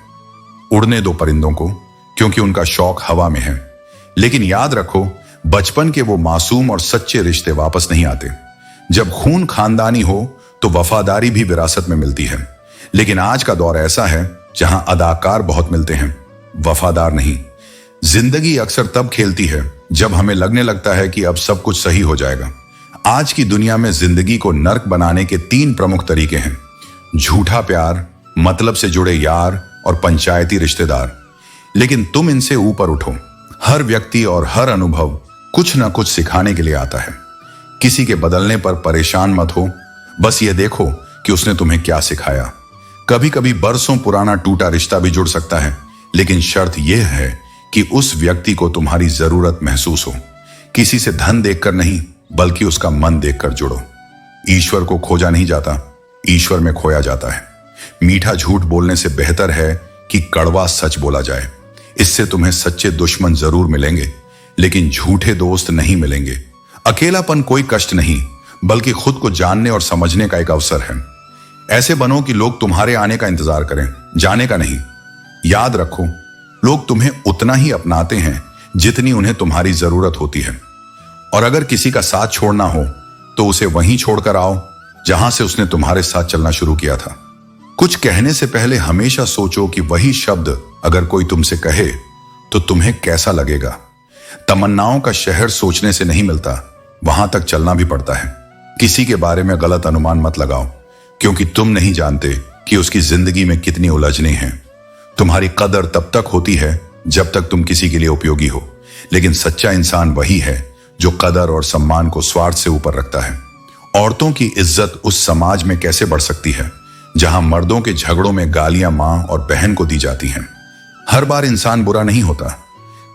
Speaker 1: उड़ने दो परिंदों को, क्योंकि उनका शौक हवा में है। लेकिन याद रखो, बचपन के वो मासूम और सच्चे रिश्ते वापस नहीं आते। जब खून खानदानी हो तो वफादारी भी विरासत में मिलती है। लेकिन आज का दौर ऐसा है जहां अदाकार बहुत मिलते हैं, वफादार नहीं। जिंदगी अक्सर तब खेलती है जब हमें लगने लगता है कि अब सब कुछ सही हो जाएगा। आज की दुनिया में जिंदगी को नर्क बनाने के 3 प्रमुख तरीके हैं: झूठा प्यार, मतलब से जुड़े यार और पंचायती रिश्तेदार। लेकिन तुम इनसे ऊपर उठो। हर व्यक्ति और हर अनुभव कुछ ना कुछ सिखाने के लिए आता है। किसी के बदलने पर परेशान मत हो, बस ये देखो कि उसने तुम्हें क्या सिखाया। कभी कभी बरसों पुराना टूटा रिश्ता भी जुड़ सकता है, लेकिन शर्त यह है कि उस व्यक्ति को तुम्हारी जरूरत महसूस हो। किसी से धन देखकर नहीं, बल्कि उसका मन देखकर जुड़ो। ईश्वर को खोजा नहीं जाता, ईश्वर में खोया जाता है। मीठा झूठ बोलने से बेहतर है कि कड़वा सच बोला जाए। इससे तुम्हें सच्चे दुश्मन जरूर मिलेंगे, लेकिन झूठे दोस्त नहीं मिलेंगे। अकेलापन कोई कष्ट नहीं, बल्कि खुद को जानने और समझने का एक अवसर है। ऐसे बनो कि लोग तुम्हारे आने का इंतजार करें, जाने का नहीं। याद रखो, लोग तुम्हें उतना ही अपनाते हैं जितनी उन्हें तुम्हारी जरूरत होती है। और अगर किसी का साथ छोड़ना हो तो उसे वहीं छोड़कर आओ जहां से उसने तुम्हारे साथ चलना शुरू किया था। कुछ कहने से पहले हमेशा सोचो कि वही शब्द अगर कोई तुमसे कहे तो तुम्हें कैसा लगेगा। तमन्नाओं का शहर सोचने से नहीं मिलता, वहां तक चलना भी पड़ता है। किसी के बारे में गलत अनुमान मत लगाओ, क्योंकि तुम नहीं जानते कि उसकी जिंदगी में कितनी उलझने हैं। तुम्हारी कदर तब तक होती है जब तक तुम किसी के लिए उपयोगी हो, लेकिन सच्चा इंसान वही है जो कदर और सम्मान को स्वार्थ से ऊपर रखता है। औरतों की इज्जत उस समाज में कैसे बढ़ सकती है जहां मर्दों के झगड़ों में गालियां मां और बहन को दी जाती हैं। हर बार इंसान बुरा नहीं होता,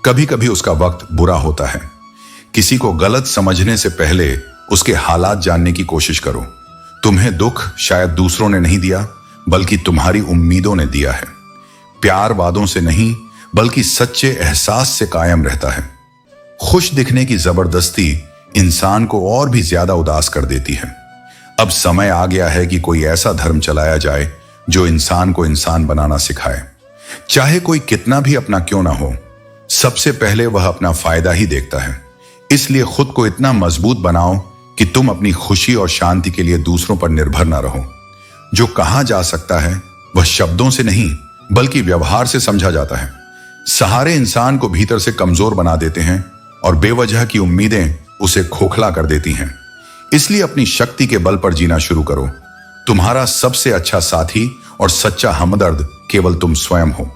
Speaker 1: कभी कभी उसका वक्त बुरा होता है। किसी को गलत समझने से पहले उसके हालात जानने की कोशिश करो। तुम्हें दुख शायद दूसरों ने नहीं दिया, बल्कि तुम्हारी उम्मीदों ने दिया है। प्यार वादों से नहीं, बल्कि सच्चे एहसास से कायम रहता है। खुश दिखने की जबरदस्ती इंसान को और भी ज्यादा उदास कर देती है। अब समय आ गया है कि कोई ऐसा धर्म चलाया जाए जो इंसान को इंसान बनाना सिखाए। चाहे कोई कितना भी अपना क्यों ना हो, सबसे पहले वह अपना फायदा ही देखता है। इसलिए खुद को इतना मजबूत बनाओ कि तुम अपनी खुशी और शांति के लिए दूसरों पर निर्भर ना रहो। जो कहा जा सकता है वह शब्दों से नहीं, बल्कि व्यवहार से समझा जाता है। सहारे इंसान को भीतर से कमजोर बना देते हैं और बेवजह की उम्मीदें उसे खोखला कर देती हैं। इसलिए अपनी शक्ति के बल पर जीना शुरू करो। तुम्हारा सबसे अच्छा साथी और सच्चा हमदर्द केवल तुम स्वयं हो।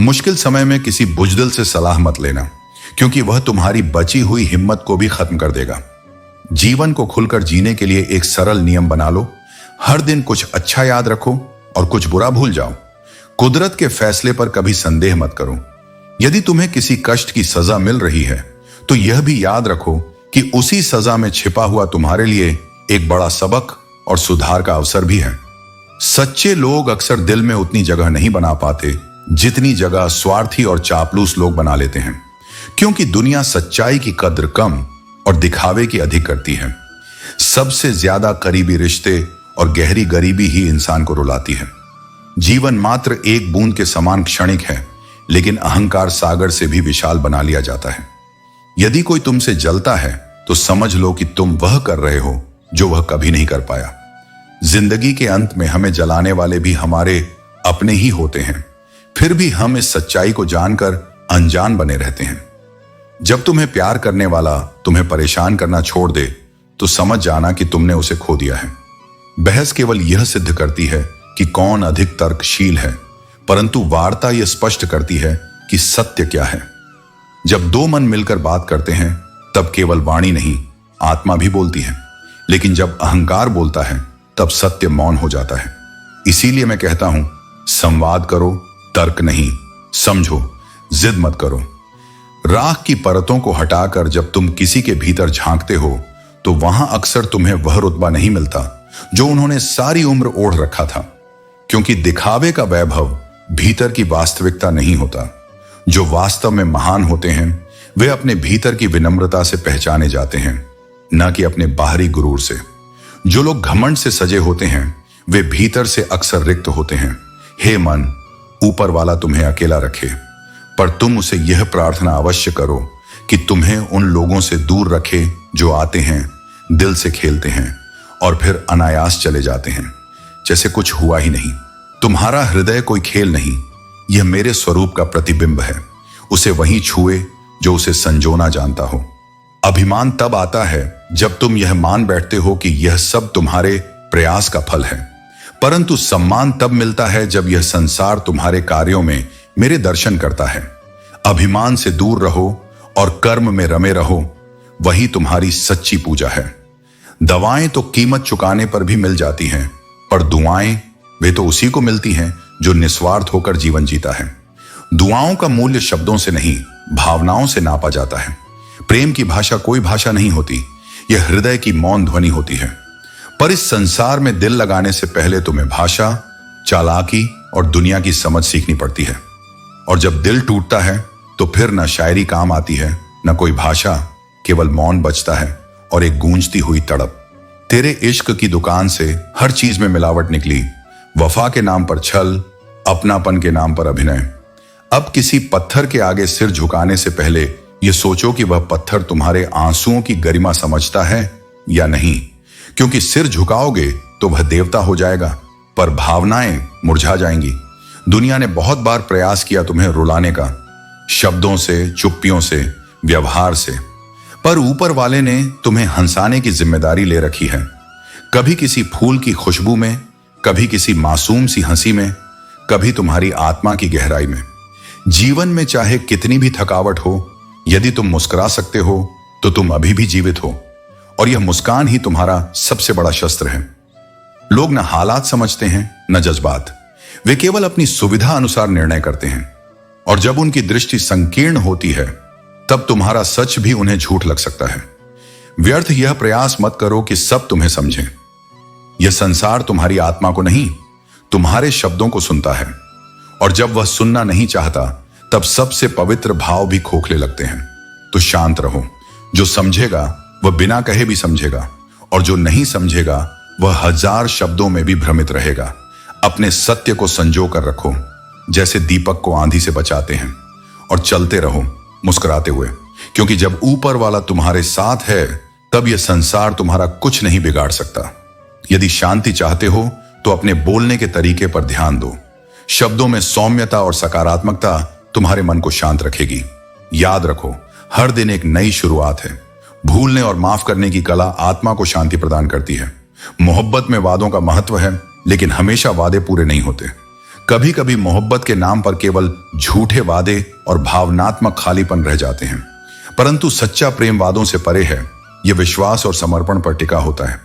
Speaker 1: मुश्किल समय में किसी बुजदिल से सलाह मत लेना, क्योंकि वह तुम्हारी बची हुई हिम्मत को भी खत्म कर देगा। जीवन को खुलकर जीने के लिए एक सरल नियम बना लो। हर दिन कुछ अच्छा याद रखो और कुछ बुरा भूल जाओ। कुदरत के फैसले पर कभी संदेह मत करो। यदि तुम्हें किसी कष्ट की सजा मिल रही है तो यह भी याद रखो कि उसी सजा में छिपा हुआ तुम्हारे लिए एक बड़ा सबक और सुधार का अवसर भी है। सच्चे लोग अक्सर दिल में उतनी जगह नहीं बना पाते जितनी जगह स्वार्थी और चापलूस लोग बना लेते हैं, क्योंकि दुनिया सच्चाई की कद्र कम और दिखावे की अधिक करती है। सबसे ज्यादा करीबी रिश्ते और गहरी गरीबी ही इंसान को रुलाती है। जीवन मात्र एक बूंद के समान क्षणिक है, लेकिन अहंकार सागर से भी विशाल बना लिया जाता है। यदि कोई तुमसे जलता है तो समझ लो कि तुम वह कर रहे हो जो वह कभी नहीं कर पाया। जिंदगी के अंत में हमें जलाने वाले भी हमारे अपने ही होते हैं, फिर भी हम इस सच्चाई को जानकर अनजान बने रहते हैं। जब तुम्हें प्यार करने वाला तुम्हें परेशान करना छोड़ दे तो समझ जाना कि तुमने उसे खो दिया है। बहस केवल यह सिद्ध करती है कि कौन अधिक तर्कशील है, परंतु वार्ता यह स्पष्ट करती है कि सत्य क्या है। जब दो मन मिलकर बात करते हैं तब केवल वाणी नहीं, आत्मा भी बोलती है। लेकिन जब अहंकार बोलता है तब सत्य मौन हो जाता है। इसीलिए मैं कहता हूं, संवाद करो, तर्क नहीं। समझो, जिद मत करो। राख की परतों को हटाकर जब तुम किसी के भीतर झांकते हो तो वहां अक्सर तुम्हें वह रुतबा नहीं मिलता जो उन्होंने सारी उम्र ओढ़ रखा था, क्योंकि दिखावे का वैभव भीतर की वास्तविकता नहीं होता। जो वास्तव में महान होते हैं वे अपने भीतर की विनम्रता से पहचाने जाते हैं, न कि अपने बाहरी गुरूर से। जो लोग घमंड से सजे होते हैं वे भीतर से अक्सर रिक्त होते हैं। हे मन, ऊपर वाला तुम्हें अकेला रखे, पर तुम उसे यह प्रार्थना अवश्य करो कि तुम्हें उन लोगों से दूर रखे जो आते हैं, दिल से खेलते हैं और फिर अनायास चले जाते हैं जैसे कुछ हुआ ही नहीं। तुम्हारा हृदय कोई खेल नहीं, यह मेरे स्वरूप का प्रतिबिंब है। उसे वहीं छुए जो उसे संजोना जानता हो। अभिमान तब आता है जब तुम यह मान बैठते हो कि यह सब तुम्हारे प्रयास का फल है, परंतु सम्मान तब मिलता है जब यह संसार तुम्हारे कार्यों में मेरे दर्शन करता है। अभिमान से दूर रहो और कर्म में रमे रहो, वही तुम्हारी सच्ची पूजा है। दवाएं तो कीमत चुकाने पर भी मिल जाती हैं, पर दुआएं वे तो उसी को मिलती हैं जो निस्वार्थ होकर जीवन जीता है। दुआओं का मूल्य शब्दों से नहीं, भावनाओं से नापा जाता है। प्रेम की भाषा कोई भाषा नहीं होती, यह हृदय की मौन ध्वनि होती है। पर इस संसार में दिल लगाने से पहले तुम्हें भाषा, चालाकी और दुनिया की समझ सीखनी पड़ती है। और जब दिल टूटता है तो फिर न शायरी काम आती है, न कोई भाषा, केवल मौन बचता है और एक गूंजती हुई तड़प। तेरे इश्क की दुकान से हर चीज में मिलावट निकली, वफा के नाम पर छल, अपनापन के नाम पर अभिनय। अब किसी पत्थर के आगे सिर झुकाने से पहले यह सोचो कि वह पत्थर तुम्हारे आंसुओं की गरिमा समझता है या नहीं, क्योंकि सिर झुकाओगे तो वह देवता हो जाएगा, पर भावनाएं मुरझा जाएंगी। दुनिया ने बहुत बार प्रयास किया तुम्हें रुलाने का, शब्दों से, चुप्पियों से, व्यवहार से, पर ऊपर वाले ने तुम्हें हंसाने की जिम्मेदारी ले रखी है। कभी किसी फूल की खुशबू में, कभी किसी मासूम सी हंसी में, कभी तुम्हारी आत्मा की गहराई में। जीवन में चाहे कितनी भी थकावट हो, यदि तुम मुस्कुरा सकते हो तो तुम अभी भी जीवित हो, और यह मुस्कान ही तुम्हारा सबसे बड़ा शस्त्र है। लोग न हालात समझते हैं न जज्बात, वे केवल अपनी सुविधा अनुसार निर्णय करते हैं, और जब उनकी दृष्टि संकीर्ण होती है तब तुम्हारा सच भी उन्हें झूठ लग सकता है। व्यर्थ यह प्रयास मत करो कि सब तुम्हें समझें। यह संसार तुम्हारी आत्मा को नहीं, तुम्हारे शब्दों को सुनता है, और जब वह सुनना नहीं चाहता तब सबसे पवित्र भाव भी खोखले लगते हैं। तो शांत रहो। जो समझेगा वह बिना कहे भी समझेगा, और जो नहीं समझेगा वह हजार शब्दों में भी भ्रमित रहेगा। अपने सत्य को संजो कर रखो, जैसे दीपक को आंधी से बचाते हैं, और चलते रहो मुस्कुराते हुए, क्योंकि जब ऊपर वाला तुम्हारे साथ है तब यह संसार तुम्हारा कुछ नहीं बिगाड़ सकता। यदि शांति चाहते हो तो अपने बोलने के तरीके पर ध्यान दो। शब्दों में सौम्यता और सकारात्मकता तुम्हारे मन को शांत रखेगी। याद रखो, हर दिन एक नई शुरुआत है। भूलने और माफ करने की कला आत्मा को शांति प्रदान करती है। मोहब्बत में वादों का महत्व है, लेकिन हमेशा वादे पूरे नहीं होते। कभी कभी मोहब्बत के नाम पर केवल झूठे वादे और भावनात्मक खालीपन रह जाते हैं, परंतु सच्चा प्रेम वादों से परे है। यह विश्वास और समर्पण पर टिका होता है।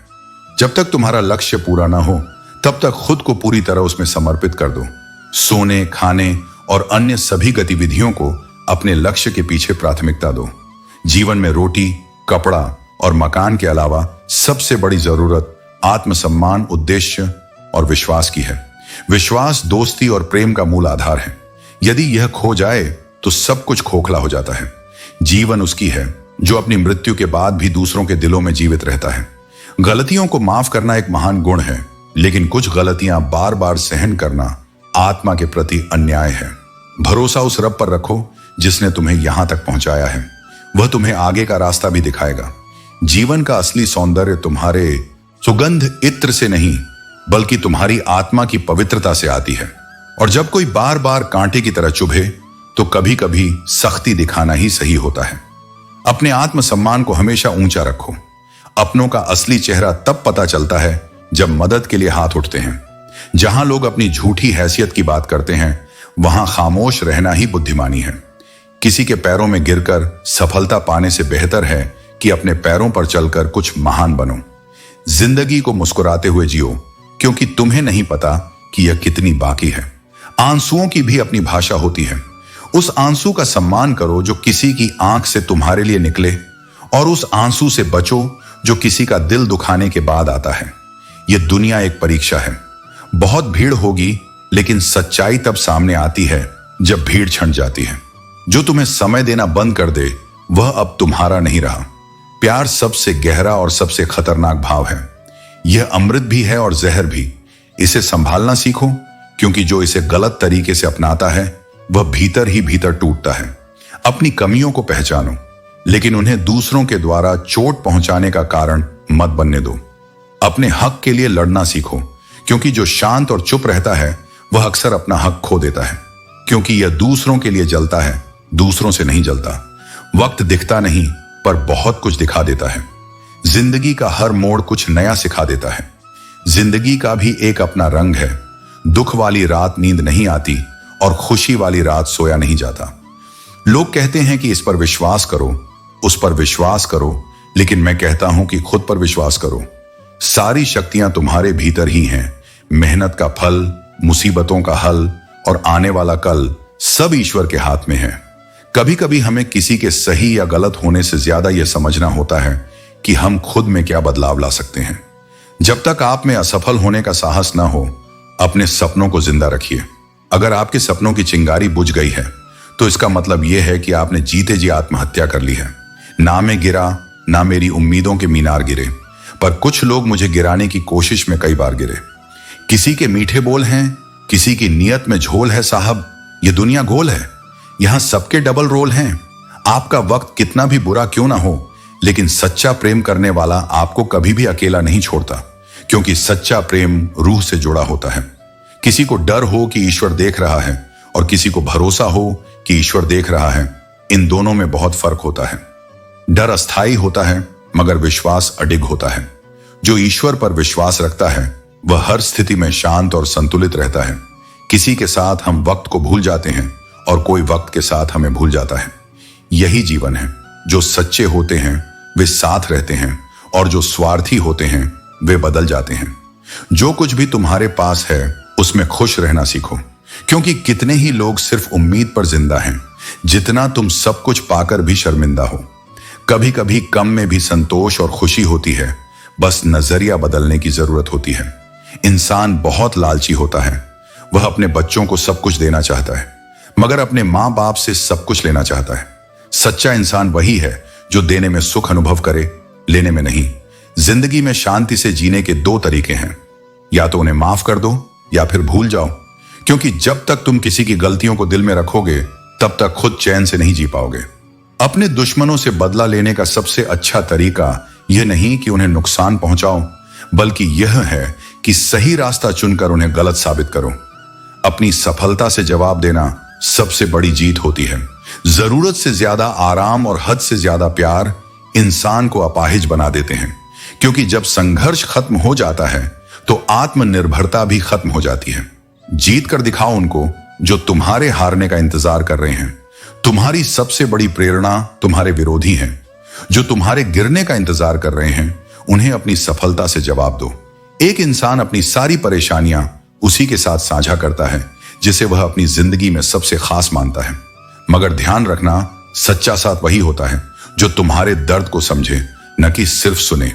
Speaker 1: जब तक तुम्हारा लक्ष्य पूरा ना हो तब तक खुद को पूरी तरह उसमें समर्पित कर दो। सोने, खाने और अन्य सभी गतिविधियों को अपने लक्ष्य के पीछे प्राथमिकता दो। जीवन में रोटी, कपड़ा और मकान के अलावा सबसे बड़ी जरूरत आत्मसम्मान, उद्देश्य और विश्वास की है। विश्वास दोस्ती और प्रेम का मूल आधार है। यदि यह खो जाए तो सब कुछ खोखला हो जाता है। जीवन उसकी है जो अपनी मृत्यु के बाद भी दूसरों के दिलों में जीवित रहता है। गलतियों को माफ करना एक महान गुण है, लेकिन कुछ गलतियां बार बार सहन करना आत्मा के प्रति अन्याय है। भरोसा उस रब पर रखो जिसने तुम्हें यहां तक पहुंचाया है। वह तुम्हें आगे का रास्ता भी दिखाएगा। जीवन का असली सौंदर्य तुम्हारे सुगंध इत्र से नहीं, बल्कि तुम्हारी आत्मा की पवित्रता से आती है। और जब कोई बार बार कांटे की तरह चुभे, तो कभी कभी सख्ती दिखाना ही सही होता है। अपने आत्मसम्मान को हमेशा ऊंचा रखो। अपनों का असली चेहरा तब पता चलता है जब मदद के लिए हाथ उठते हैं। जहां लोग अपनी झूठी हैसियत की बात करते हैं, वहां खामोश रहना ही बुद्धिमानी है। किसी के पैरों में गिरकर सफलता पाने से बेहतर है कि अपने पैरों पर चलकर कुछ महान बनो। जिंदगी को मुस्कुराते हुए जियो, क्योंकि तुम्हें नहीं पता कि यह कितनी बाकी है। आंसुओं की भी अपनी भाषा होती है। उस आंसू का सम्मान करो जो किसी की आंख से तुम्हारे लिए निकले, और उस आंसू से बचो जो किसी का दिल दुखाने के बाद आता है। यह दुनिया एक परीक्षा है। बहुत भीड़ होगी, लेकिन सच्चाई तब सामने आती है जब भीड़ छंट जाती है। जो तुम्हें समय देना बंद कर दे, वह अब तुम्हारा नहीं रहा। प्यार सबसे गहरा और सबसे खतरनाक भाव है। यह अमृत भी है और जहर भी। इसे संभालना सीखो, क्योंकि जो इसे गलत तरीके से अपनाता है, वह भीतर ही भीतर टूटता है। अपनी कमियों को पहचानो, लेकिन उन्हें दूसरों के द्वारा चोट पहुंचाने का कारण मत बनने दो। अपने हक के लिए लड़ना सीखो, क्योंकि जो शांत और चुप रहता है, वह अक्सर अपना हक खो देता है। क्योंकि यह दूसरों के लिए जलता है, दूसरों से नहीं जलता। वक्त दिखता नहीं, पर बहुत कुछ दिखा देता है। जिंदगी का हर मोड़ कुछ नया सिखा देता है। जिंदगी का भी एक अपना रंग है। दुख वाली रात नींद नहीं आती, और खुशी वाली रात सोया नहीं जाता। लोग कहते हैं कि इस पर विश्वास करो, उस पर विश्वास करो, लेकिन मैं कहता हूं कि खुद पर विश्वास करो। सारी शक्तियां तुम्हारे भीतर ही हैं। मेहनत का फल, मुसीबतों का हल और आने वाला कल सब ईश्वर के हाथ में है। कभी कभी हमें किसी के सही या गलत होने से ज्यादा यह समझना होता है कि हम खुद में क्या बदलाव ला सकते हैं। जब तक आप में असफल होने का साहस ना हो, अपने सपनों को जिंदा रखिए। अगर आपके सपनों की चिंगारी बुझ गई है, तो इसका मतलब यह है कि आपने जीते जी आत्महत्या कर ली है। ना मैं गिरा, ना मेरी उम्मीदों के मीनार गिरे, पर कुछ लोग मुझे गिराने की कोशिश में कई बार गिरे। किसी के मीठे बोल हैं, किसी की नीयत में झोल है। साहब, यह दुनिया गोल है। यहां सबके डबल रोल हैं। आपका वक्त कितना भी बुरा क्यों ना हो, लेकिन सच्चा प्रेम करने वाला आपको कभी भी अकेला नहीं छोड़ता, क्योंकि सच्चा प्रेम रूह से जुड़ा होता है। किसी को डर हो कि ईश्वर देख रहा है, और किसी को भरोसा हो कि ईश्वर देख रहा है। इन दोनों में बहुत फर्क होता है। डर अस्थायी होता है, मगर विश्वास अडिग होता है। जो ईश्वर पर विश्वास रखता है, वह हर स्थिति में शांत और संतुलित रहता है। किसी के साथ हम वक्त को भूल जाते हैं, और कोई वक्त के साथ हमें भूल जाता है। यही जीवन है। जो सच्चे होते हैं वे साथ रहते हैं, और जो स्वार्थी होते हैं वे बदल जाते हैं। जो कुछ भी तुम्हारे पास है, उसमें खुश रहना सीखो, क्योंकि कितने ही लोग सिर्फ उम्मीद पर जिंदा हैं, जितना तुम सब कुछ पाकर भी शर्मिंदा हो। कभी कभी कम में भी संतोष और खुशी होती है। बस नजरिया बदलने की जरूरत होती है। इंसान बहुत लालची होता है। वह अपने बच्चों को सब कुछ देना चाहता है, मगर अपने माँ बाप से सब कुछ लेना चाहता है। सच्चा इंसान वही है जो देने में सुख अनुभव करे, लेने में नहीं। जिंदगी में शांति से जीने के दो तरीके हैं, या तो उन्हें माफ कर दो या फिर भूल जाओ, क्योंकि जब तक तुम किसी की गलतियों को दिल में रखोगे, तब तक खुद चैन से नहीं जी पाओगे। अपने दुश्मनों से बदला लेने का सबसे अच्छा तरीका यह नहीं कि उन्हें नुकसान पहुंचाओ, बल्कि यह है कि सही रास्ता चुनकर उन्हें गलत साबित करो। अपनी सफलता से जवाब देना सबसे बड़ी जीत होती है। जरूरत से ज्यादा आराम और हद से ज्यादा प्यार इंसान को अपाहिज बना देते हैं, क्योंकि जब संघर्ष खत्म हो जाता है, तो आत्मनिर्भरता भी खत्म हो जाती है। जीत कर दिखाओ उनको जो तुम्हारे हारने का इंतजार कर रहे हैं। तुम्हारी सबसे बड़ी प्रेरणा तुम्हारे विरोधी हैं। जो तुम्हारे गिरने का इंतजार कर रहे हैं, उन्हें अपनी सफलता से जवाब दो। एक इंसान अपनी सारी परेशानियां उसी के साथ साझा करता है जिसे वह अपनी जिंदगी में सबसे खास मानता है। मगर ध्यान रखना, सच्चा साथ वही होता है जो तुम्हारे दर्द को समझे, न कि सिर्फ सुने।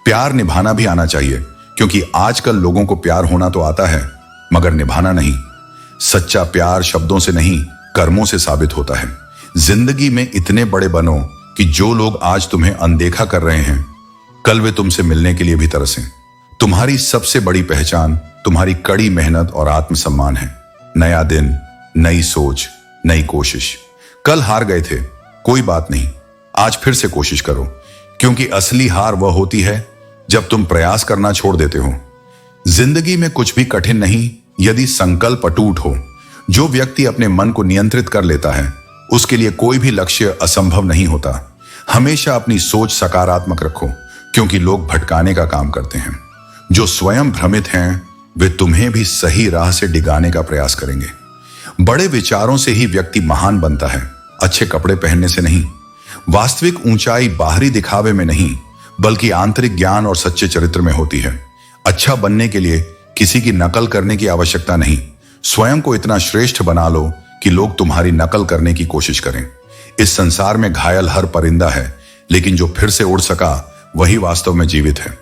Speaker 1: प्यार निभाना भी आना चाहिए, क्योंकि आजकल लोगों को प्यार होना तो आता है, मगर निभाना नहीं। सच्चा प्यार शब्दों से नहीं, कर्मों से साबित होता है। जिंदगी में इतने बड़े बनो कि जो लोग आज तुम्हें अनदेखा कर रहे हैं, कल वे तुमसे मिलने के लिए भी तरसें। तुम्हारी सबसे बड़ी पहचान तुम्हारी कड़ी मेहनत और आत्मसम्मान है। नया दिन, नई सोच, नई कोशिश। कल हार गए थे, कोई बात नहीं, आज फिर से कोशिश करो, क्योंकि असली हार वह होती है जब तुम प्रयास करना छोड़ देते हो। जिंदगी में कुछ भी कठिन नहीं यदि संकल्प अटूट हो। जो व्यक्ति अपने मन को नियंत्रित कर लेता है उसके लिए कोई भी लक्ष्य असंभव नहीं होता। हमेशा अपनी सोच सकारात्मक रखो, क्योंकि लोग भटकाने का काम करते हैं। जो स्वयं भ्रमित हैं वे तुम्हें भी सही राह से डिगाने का प्रयास करेंगे। बड़े विचारों से ही व्यक्ति महान बनता है, अच्छे कपड़े पहनने से नहीं। वास्तविक ऊंचाई बाहरी दिखावे में नहीं, बल्कि आंतरिक ज्ञान और सच्चे चरित्र में होती है। अच्छा बनने के लिए किसी की नकल करने की आवश्यकता नहीं। स्वयं को इतना श्रेष्ठ बना लो कि लोग तुम्हारी नकल करने की कोशिश करें। इस संसार में घायल हर परिंदा है, लेकिन जो फिर से उड़ सका वही वास्तव में जीवित है।